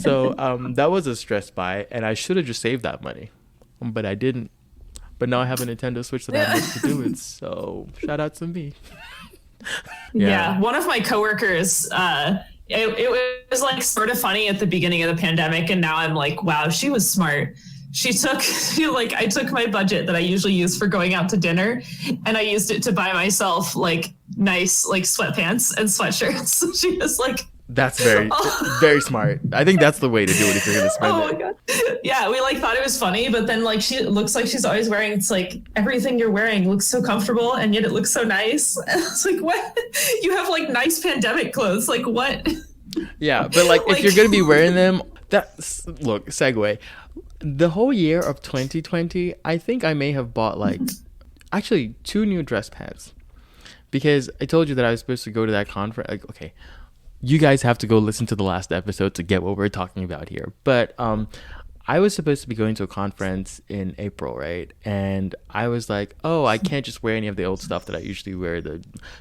Speaker 1: So that was a stress buy, and I should have just saved that money. But I didn't. But now I have a Nintendo Switch that I have to do it. So shout out to me.
Speaker 2: Yeah. One of my coworkers, it was like sort of funny at the beginning of the pandemic. And now I'm like, wow, she was smart. I took my budget that I usually use for going out to dinner and I used it to buy myself like nice, like sweatpants and sweatshirts. She was like,
Speaker 1: that's very smart. I think that's the way to do it if you're gonna spend
Speaker 2: oh
Speaker 1: it.
Speaker 2: my god. Yeah, we like thought it was funny, but then like she looks like she's always wearing, it's like everything you're wearing looks so comfortable and yet it looks so nice. It's like, what? You have like nice pandemic clothes. Like what?
Speaker 1: Yeah, but like if you're gonna be wearing them, segue. The whole year of 2020, I think I may have bought like actually 2 new dress pants. Because I told you that I was supposed to go to that conference. Like, okay, you guys have to go listen to the last episode to get what we're talking about here. But I was supposed to be going to a conference in April, right? And I was like, oh, I can't just wear any of the old stuff that I usually wear.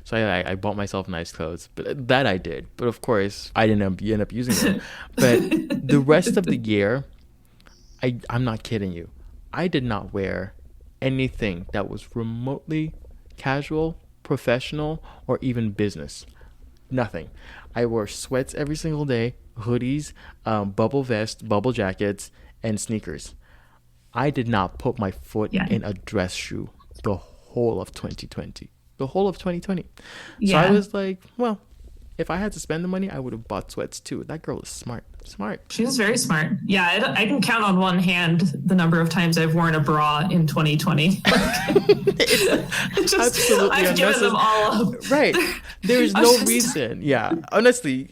Speaker 1: So I bought myself nice clothes. But that I did. But of course, I didn't end up using them. But the rest of the year, I'm not kidding you. I did not wear anything that was remotely casual, professional, or even business. Nothing. I wore sweats every single day, hoodies, bubble vests, bubble jackets, and sneakers. I did not put my foot in a dress shoe the whole of 2020. The whole of 2020. So I was like, well, if I had to spend the money, I would have bought sweats too. That girl is smart.
Speaker 2: She was very smart. Yeah, I can count on one hand the number of times I've worn a bra in 2020.
Speaker 1: It's absolutely
Speaker 2: I've given them all up.
Speaker 1: Right. There is no reason. Yeah. Honestly,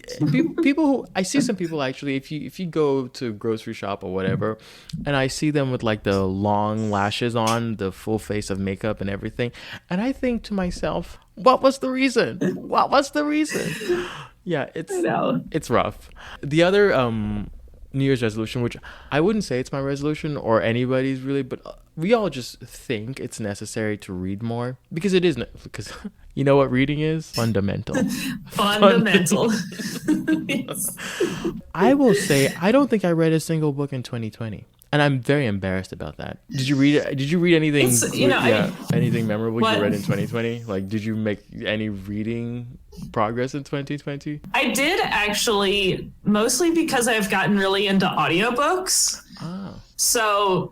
Speaker 1: people who I see some people actually, if you go to grocery shop or whatever, and I see them with like the long lashes on, the full face of makeup and everything, and I think to myself, what was the reason? What was the reason? Yeah, it's rough. The other New Year's resolution, which I wouldn't say it's my resolution or anybody's really, but we all just think it's necessary to read more because it is. Because you know what reading is? Fundamental.
Speaker 2: Fundamental.
Speaker 1: I will say I don't think I read a single book in 2020. And I'm very embarrassed about that. Did you read anything? Anything memorable you read in 2020? Like, did you make any reading progress in 2020?
Speaker 2: I did actually, mostly because I've gotten really into audiobooks.
Speaker 1: Oh.
Speaker 2: So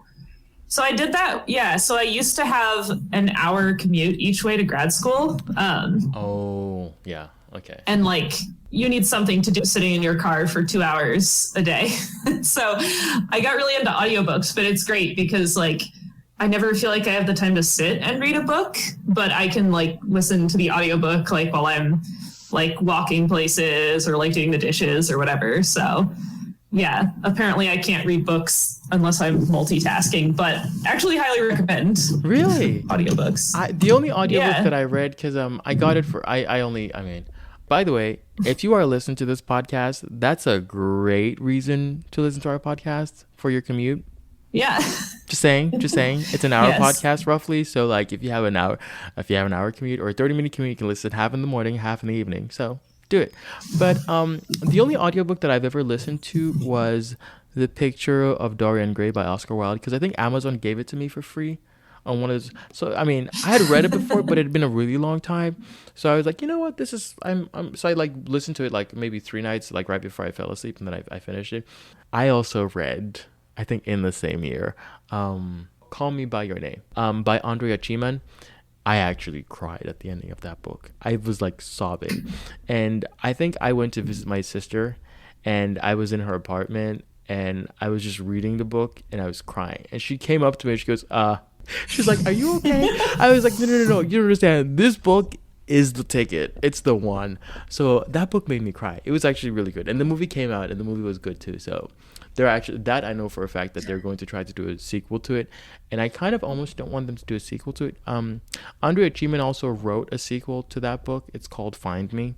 Speaker 2: I did that. Yeah. So I used to have an hour commute each way to grad school.
Speaker 1: Oh, yeah. Okay.
Speaker 2: And like, you need something to do sitting in your car for 2 hours a day. So I got really into audiobooks, but it's great because like, I never feel like I have the time to sit and read a book, but I can like listen to the audiobook like while I'm like walking places or like doing the dishes or whatever. So yeah, apparently I can't read books unless I'm multitasking, but actually highly recommend.
Speaker 1: Really?
Speaker 2: Audiobooks.
Speaker 1: The only audiobook that I read, because I got it for, by the way, if you are listening to this podcast, that's a great reason to listen to our podcast for your commute.
Speaker 2: Yeah.
Speaker 1: Just saying. It's an hour podcast roughly. So like if you have an hour commute or a 30-minute commute, you can listen half in the morning, half in the evening. So do it. But the only audiobook that I've ever listened to was The Picture of Dorian Gray by Oscar Wilde, because I think Amazon gave it to me for free on one of those. So I mean, I had read it before, but it had been a really long time. So I was like, you know what, so I like listened to it like maybe 3 nights, like right before I fell asleep, and then I finished it. I also read, I think in the same year, Call Me by Your Name, by Andrea Chiman. I actually cried at the ending of that book. I was like sobbing. And I think I went to visit my sister and I was in her apartment and I was just reading the book and I was crying. And she came up to me and she goes, she's like, are you okay? I was like, no. You don't understand. This book is the ticket. It's the one. So that book made me cry. It was actually really good. And the movie came out and the movie was good too. So they're actually, that I know for a fact that they're going to try to do a sequel to it. And I kind of almost don't want them to do a sequel to it. Andrea Chiman also wrote a sequel to that book. It's called Find Me.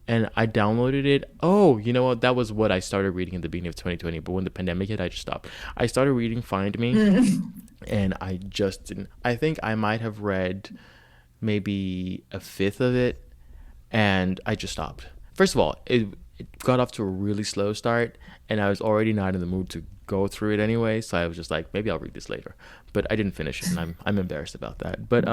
Speaker 1: And I downloaded it. Oh, you know what? That was what I started reading in the beginning of 2020. But when the pandemic hit, I just stopped. I started reading Find Me. And I just didn't. I think I might have read maybe a fifth of it. And I just stopped. First of all, it got off to a really slow start. And I was already not in the mood to go through it anyway. So I was just like, maybe I'll read this later. But I didn't finish it. And I'm embarrassed about that. But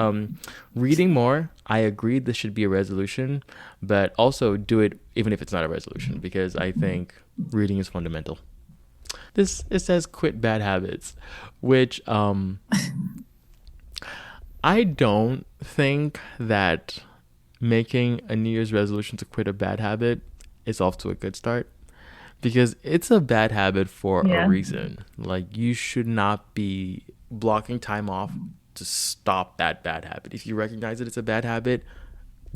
Speaker 1: reading more, I agree this should be a resolution. But also do it even if it's not a resolution. Because I think reading is fundamental. It says quit bad habits. Which I don't think that making a New Year's resolution to quit a bad habit is off to a good start. Because it's a bad habit for a reason. Like, you should not be blocking time off to stop that bad habit. If you recognize that it's a bad habit,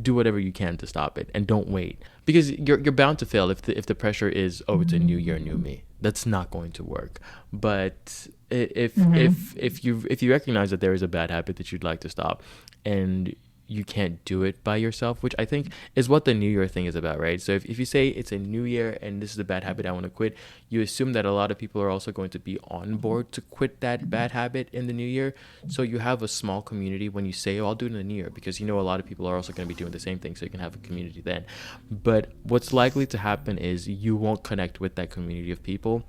Speaker 1: do whatever you can to stop it, and don't wait. Because you're bound to fail if the pressure is, oh, it's a new year, new me. That's not going to work. But if you recognize that there is a bad habit that you'd like to stop, and you can't do it by yourself, which I think is what the New Year thing is about, right? So if you say it's a new year and this is a bad habit I want to quit, you assume that a lot of people are also going to be on board to quit that bad habit in the new year. So you have a small community when you say, oh, I'll do it in the new year, because you know a lot of people are also going to be doing the same thing, so you can have a community then. But what's likely to happen is you won't connect with that community of people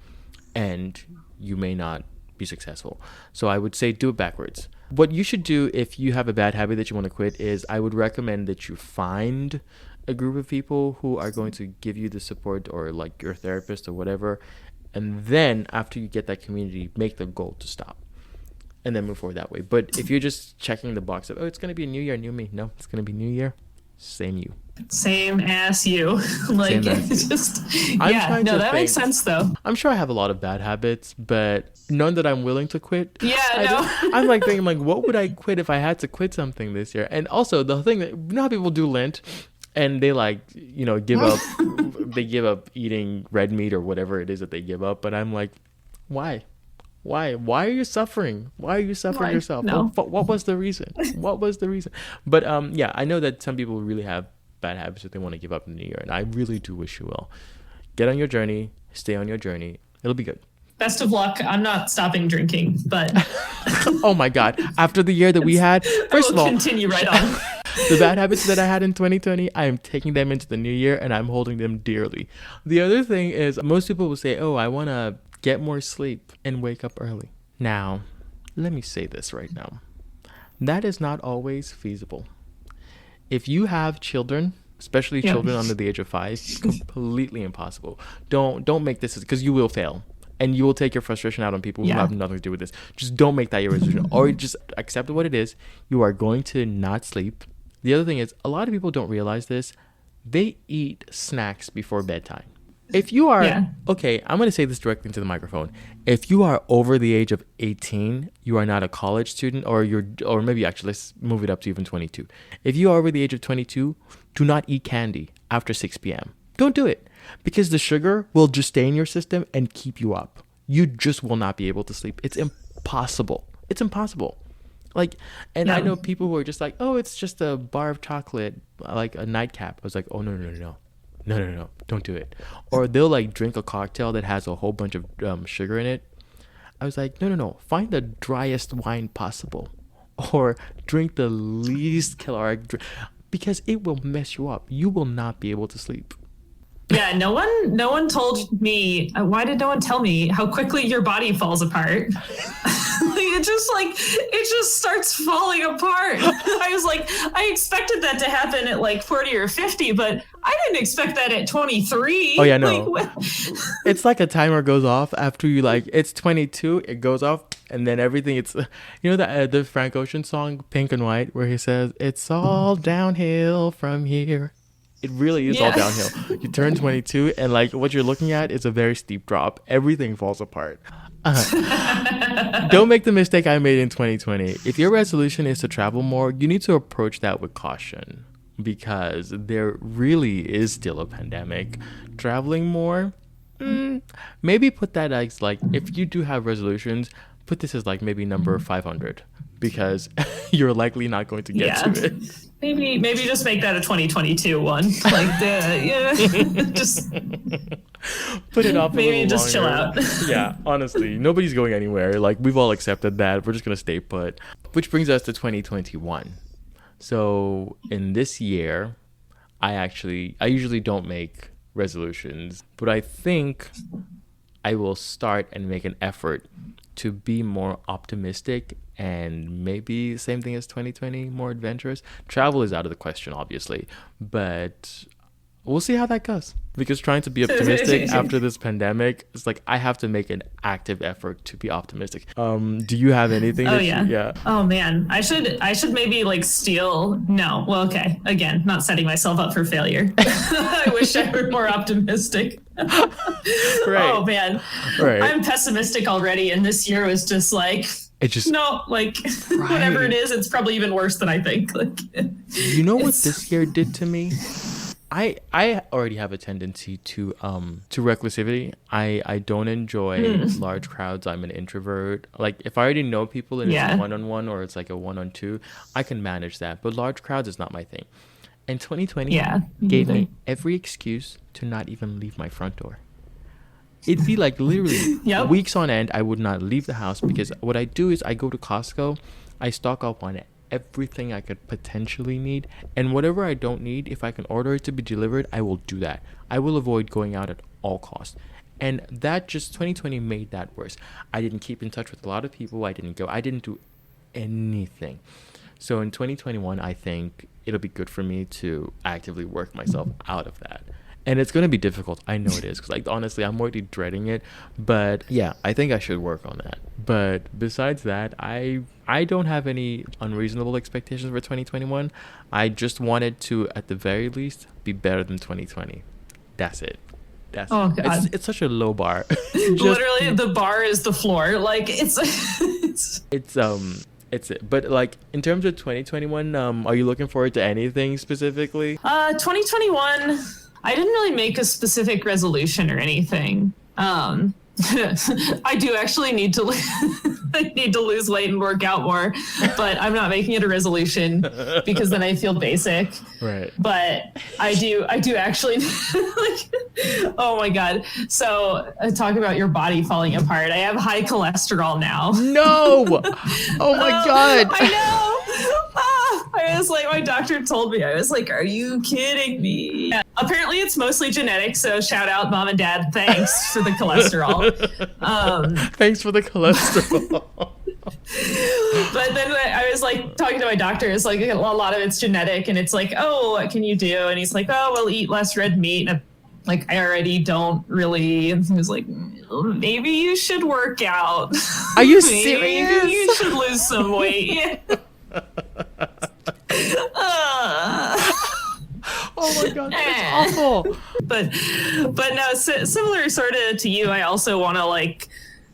Speaker 1: and you may not be successful. So I would say do it backwards. What you should do if you have a bad habit that you want to quit is I would recommend that you find a group of people who are going to give you the support, or like your therapist or whatever. And then after you get that community, make the goal to stop and then move forward that way. But if you're just checking the box of, oh, it's going to be a new year, new me. No, it's going to be new year, same you.
Speaker 2: Same as you. Like,
Speaker 1: Same as
Speaker 2: it's just,
Speaker 1: I'm
Speaker 2: yeah,
Speaker 1: trying
Speaker 2: no,
Speaker 1: to
Speaker 2: that makes
Speaker 1: think.
Speaker 2: sense though.
Speaker 1: I'm sure I have a lot of bad habits, but none that I'm willing to quit.
Speaker 2: Yeah,
Speaker 1: I'm
Speaker 2: no.
Speaker 1: like thinking like, what would I quit if I had to quit something this year? And also the thing that, you know how people do Lent and they like, give up, they give up eating red meat or whatever it is that they give up. But I'm like, why? Why are you suffering? Why are you suffering
Speaker 2: Why?
Speaker 1: yourself?
Speaker 2: No.
Speaker 1: What was the reason? What was the reason? But yeah, I know that some people really have bad habits that they want to give up in the new year, and I really do wish you well. Get on your journey, stay on your journey. It'll be good.
Speaker 2: Best of luck. I'm not stopping drinking, but
Speaker 1: Oh my God. After the year that we had,
Speaker 2: I
Speaker 1: first of
Speaker 2: will
Speaker 1: all,
Speaker 2: continue right on.
Speaker 1: the bad habits that I had in 2020, I am taking them into the new year and I'm holding them dearly. The other thing is, most people will say, oh, I want to get more sleep and wake up early. Now, let me say this right now. That is not always feasible. If you have children, especially
Speaker 2: Yeah.
Speaker 1: children under the age of 5, completely impossible. Don't make this, because you will fail. And you will take your frustration out on people who
Speaker 2: Yeah.
Speaker 1: have nothing to do with this. Just don't make that your resolution. Or just accept what it is. You are going to not sleep. The other thing is, a lot of people don't realize this. They eat snacks before bedtime. If you are,
Speaker 2: Yeah.
Speaker 1: okay, I'm going to say this directly into the microphone. If you are over the age of 18, you are not a college student, or maybe actually, let's move it up to even 22. If you are over the age of 22, do not eat candy after 6 p.m. Don't do it, because the sugar will just stay in your system and keep you up. You just will not be able to sleep. It's impossible. It's impossible. Like, and I
Speaker 2: No.
Speaker 1: know people who are just like, oh, it's just a bar of chocolate, like a nightcap. I was like, oh, no, no, no, no. No, no, no, don't do it. Or they'll like drink a cocktail that has a whole bunch of sugar in it. I was like, no, no, no. Find the driest wine possible, or drink the least caloric drink, because it will mess you up. You will not be able to sleep.
Speaker 2: Yeah, no one told me. Why did no one tell me how quickly your body falls apart? It just starts falling apart. I was like, I expected that to happen at like 40 or 50, but I didn't expect that at 23.
Speaker 1: Oh, yeah, no.
Speaker 2: Like,
Speaker 1: It's like a timer goes off after you, like, it's 22, it goes off, and then everything, it's, the Frank Ocean song, Pink and White, where he says, it's all downhill from here. It really is all
Speaker 2: Yeah.
Speaker 1: downhill. You turn 22 and like what you're looking at is a very steep drop. Everything falls apart. Don't make the mistake I made in 2020. If your resolution is to travel more, you need to approach that with caution, because there really is still a pandemic. Traveling more, maybe put that as like, if you do have resolutions, put this as like maybe number 500, because you're likely not going to get
Speaker 2: Yeah.
Speaker 1: to it.
Speaker 2: maybe just make that a 2022 one. Like, yeah, just
Speaker 1: Put it off a
Speaker 2: maybe
Speaker 1: little
Speaker 2: just chill
Speaker 1: longer.
Speaker 2: out.
Speaker 1: Yeah, honestly, nobody's going anywhere. Like, we've all accepted that. We're just gonna stay put. Which brings us to 2021. So in this year, I usually don't make resolutions, but I think I will start and make an effort to be more optimistic, and maybe same thing as 2020, more adventurous. Travel is out of the question, obviously, but we'll see how that goes. Because trying to be optimistic after this pandemic, it's like I have to make an active effort to be optimistic. Do you have anything?
Speaker 2: Oh
Speaker 1: that
Speaker 2: yeah.
Speaker 1: yeah.
Speaker 2: Oh man, I should maybe like steal. No, well, okay. Again, not setting myself up for failure. I wish I were more optimistic.
Speaker 1: Right.
Speaker 2: Oh man,
Speaker 1: Right.
Speaker 2: I'm pessimistic already, and this year was just like
Speaker 1: It just
Speaker 2: no, like whatever it is, it's probably even worse than I think. Like,
Speaker 1: You know what
Speaker 2: It's-
Speaker 1: this year did to me? I already have a tendency to reclusivity. I don't enjoy large crowds. I'm an introvert. Like if I already know people and
Speaker 2: Yeah.
Speaker 1: it's one-on-one or it's like a one-on-two, I can manage that. But large crowds is not my thing. And 2020
Speaker 2: Yeah, me
Speaker 1: gave
Speaker 2: neither.
Speaker 1: me every excuse to not even leave my front door. It'd be like literally
Speaker 2: Yep.
Speaker 1: weeks on end I would not leave the house, because what I do is I go to Costco, I stock up on everything I could potentially need, and whatever I don't need, if I can order it to be delivered, I will do that. I will avoid going out at all costs. And that just 2020 made that worse. I didn't keep in touch with a lot of people. I didn't do anything. So in 2021, I think it'll be good for me to actively work myself out of that. And it's going to be difficult. I know it is, because like honestly, I'm already dreading it. But yeah, I think I should work on that. But besides that, I I don't have any unreasonable expectations for 2021. I just want it to, at the very least, be better than 2020. That's it.
Speaker 2: Oh God.
Speaker 1: It's such a low bar.
Speaker 2: Literally, the bar is the floor. Like it's
Speaker 1: it's it. But like in terms of 2021, are you looking forward to anything specifically?
Speaker 2: 2021. I didn't really make a specific resolution or anything. I do actually need to I need to lose weight and work out more, but I'm not making it a resolution because then I feel basic.
Speaker 1: Right.
Speaker 2: But I do actually like, oh my God. So talk about your body falling apart. I have high cholesterol now.
Speaker 1: No. Oh my God.
Speaker 2: I know. I was like, my doctor told me, I was like, are you kidding me? Yeah. Apparently it's mostly genetic. So shout out mom and dad. Thanks for the cholesterol.
Speaker 1: Thanks for the cholesterol.
Speaker 2: But then I was like talking to my doctor. It's like a lot of it's genetic, and it's like, oh, what can you do? And he's like, oh, well, eat less red meat. And I'm like, I already don't really. And he was like, maybe you should work out.
Speaker 1: Are you serious?
Speaker 2: Maybe you should lose some weight.
Speaker 1: Oh my God, that's awful.
Speaker 2: But no, similar sort of to you. I also want to like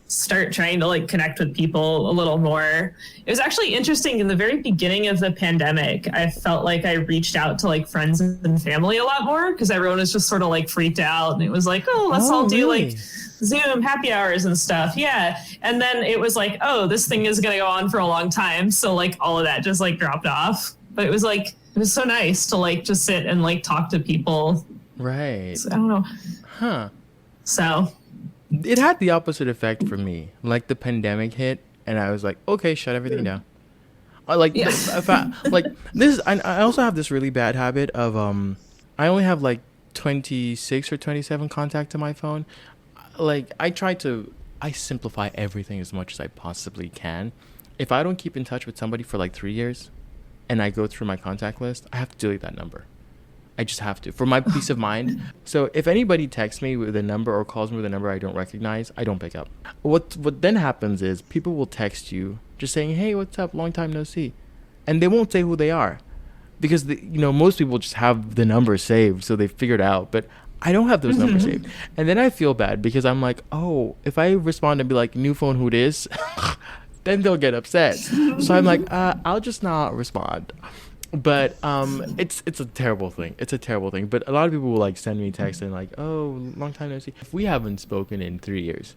Speaker 2: start trying to like connect with people a little more. It was actually interesting in the very beginning of the pandemic. I felt like I reached out to like friends and family a lot more because everyone was just sort of like freaked out, and it was like, oh, let's all do like Zoom happy hours and stuff. Yeah. And then it was like, oh, this thing is going to go on for a long time. So like all of that just like dropped off. But it was like, it was so nice to like just sit and like talk to people.
Speaker 1: Right.
Speaker 2: So, I don't know.
Speaker 1: Huh.
Speaker 2: So
Speaker 1: it had the opposite effect for me. Like the pandemic hit and I was like, okay, shut everything down. Like,
Speaker 2: yeah.
Speaker 1: Like this, I also have this really bad habit of, I only have like 26 or 27 contacts on my phone. Like I simplify everything as much as I possibly can. If I don't keep in touch with somebody for like 3 years and I go through my contact list, I have to delete that number. I just have to, for my peace of mind. So if anybody texts me with a number or calls me with a number I don't recognize, I don't pick up. What then happens is people will text you just saying, hey, what's up? Long time no see. And they won't say who they are because most people just have the number saved. So they figured out, but I don't have those numbers saved. And then I feel bad because I'm like, oh, if I respond and be like, new phone, who this? Then they'll get upset. So I'm like, I'll just not respond. But it's a terrible thing. It's a terrible thing. But a lot of people will like send me texts and like, oh, long time no see. If we haven't spoken in 3 years,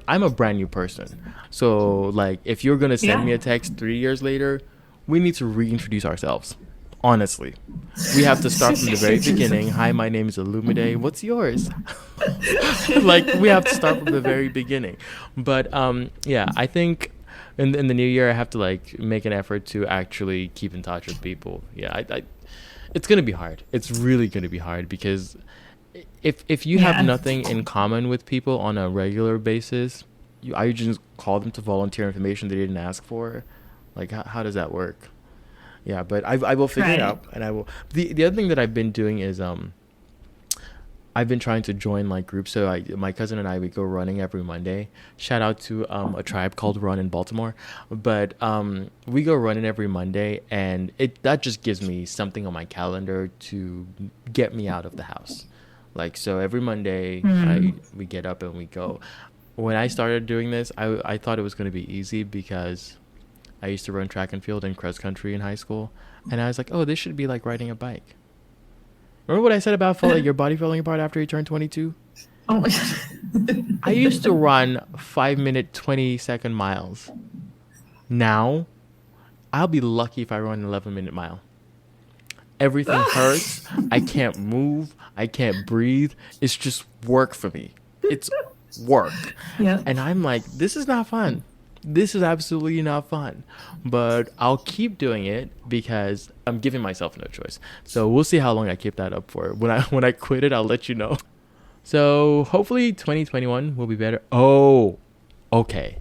Speaker 1: I'm a brand new person. So like, if you're gonna send me a text 3 years later, we need to reintroduce ourselves. Honestly, we have to start from the very beginning. Hi, my name is Illumide. What's yours? Like, we have to start from the very beginning. But yeah, I think in the new year, I have to like make an effort to actually keep in touch with people. Yeah, it's gonna be hard. It's really gonna be hard because if you have nothing in common with people on a regular basis, you just call them to volunteer information they didn't ask for. Like, how does that work? Yeah, but I will figure it out, and I will. The other thing that I've been doing is I've been trying to join like groups. So my cousin and I, we go running every Monday. Shout out to a tribe called Run in Baltimore. But we go running every Monday, and that just gives me something on my calendar to get me out of the house. Like, so every Monday we get up and we go. When I started doing this, I thought it was going to be easy because I used to run track and field and cross country in high school. And I was like, oh, this should be like riding a bike. Remember what I said about your body falling apart after you turn 22?
Speaker 2: Oh my God.
Speaker 1: I used to run 5-minute, 20-second miles. Now, I'll be lucky if I run an 11-minute mile. Everything hurts. I can't move. I can't breathe. It's just work for me. It's work.
Speaker 2: Yeah.
Speaker 1: And I'm like, this is not fun. This is absolutely not fun, but I'll keep doing it because I'm giving myself no choice. So we'll see how long I keep that up for. When I quit it, I'll let you know. So hopefully 2021 will be better. Oh, okay.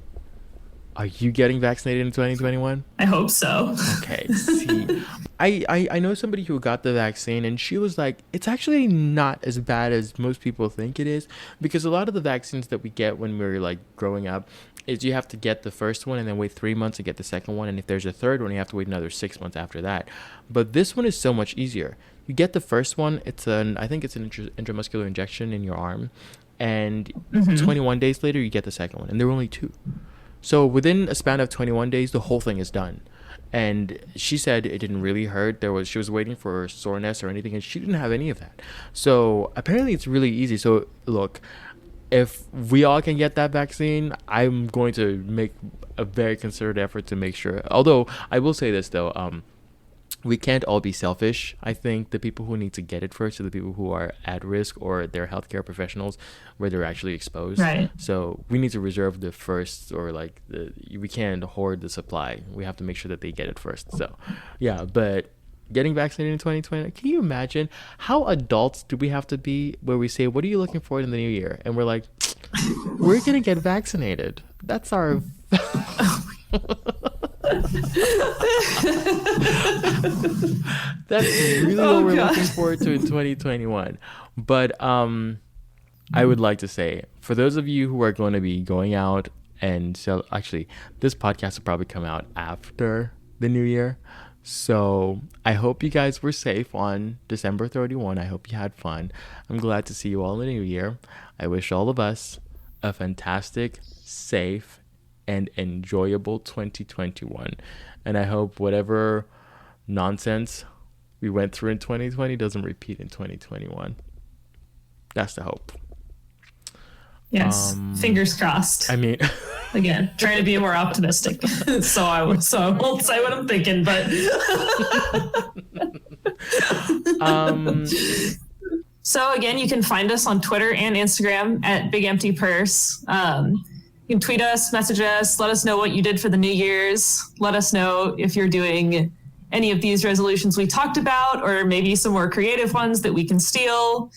Speaker 1: Are you getting vaccinated in 2021?
Speaker 2: I hope so.
Speaker 1: Okay. See, I know somebody who got the vaccine, and she was like, it's actually not as bad as most people think it is, because a lot of the vaccines that we get when we're like growing up is you have to get the first one and then wait 3 months to get the second one, and if there's a third one, you have to wait another 6 months after that. But this one is so much easier. You get the first one, I think it's an intramuscular injection in your arm, and 21 days later you get the second one, and there were only two. So within a span of 21 days, the whole thing is done. And she said it didn't really hurt. She was waiting for soreness or anything, and she didn't have any of that. So apparently it's really easy. So look, if we all can get that vaccine, I'm going to make a very concerted effort to make sure. Although I will say this though, we can't all be selfish. I think the people who need to get it first are the people who are at risk, or they're healthcare professionals where they're actually exposed.
Speaker 2: Right.
Speaker 1: So we need to reserve the first, or like we can't hoard the supply. We have to make sure that they get it first. So yeah, but getting vaccinated in 2020, can you imagine how adults do we have to be where we say, what are you looking for in the new year? And we're like, we're going to get vaccinated. That's our... That's really what we're looking forward to in 2021. But I would like to say, for those of you who are going to be going out and actually, this podcast will probably come out after the new year. So I hope you guys were safe on December 31. I hope you had fun. I'm glad to see you all in the new year. I wish all of us a fantastic, safe, and enjoyable 2021. And I hope whatever nonsense we went through in 2020 doesn't repeat in 2021. That's the hope.
Speaker 2: Yes. Fingers crossed.
Speaker 1: I mean,
Speaker 2: again, trying to be more optimistic. so I won't say what I'm thinking, but so again, you can find us on Twitter and Instagram at Big Empty Purse. You can tweet us, message us, let us know what you did for the New Year's. Let us know if you're doing any of these resolutions we talked about, or maybe some more creative ones that we can steal.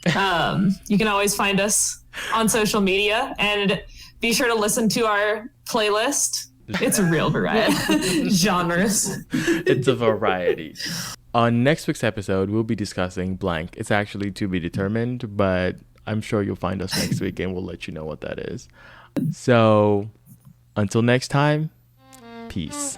Speaker 2: You can always find us on social media, and be sure to listen to our playlist. It's a real variety. Genres.
Speaker 1: It's a variety. On next week's episode, we'll be discussing blank. It's actually to be determined, but I'm sure you'll find us next week and we'll let you know what that is. So until next time, peace.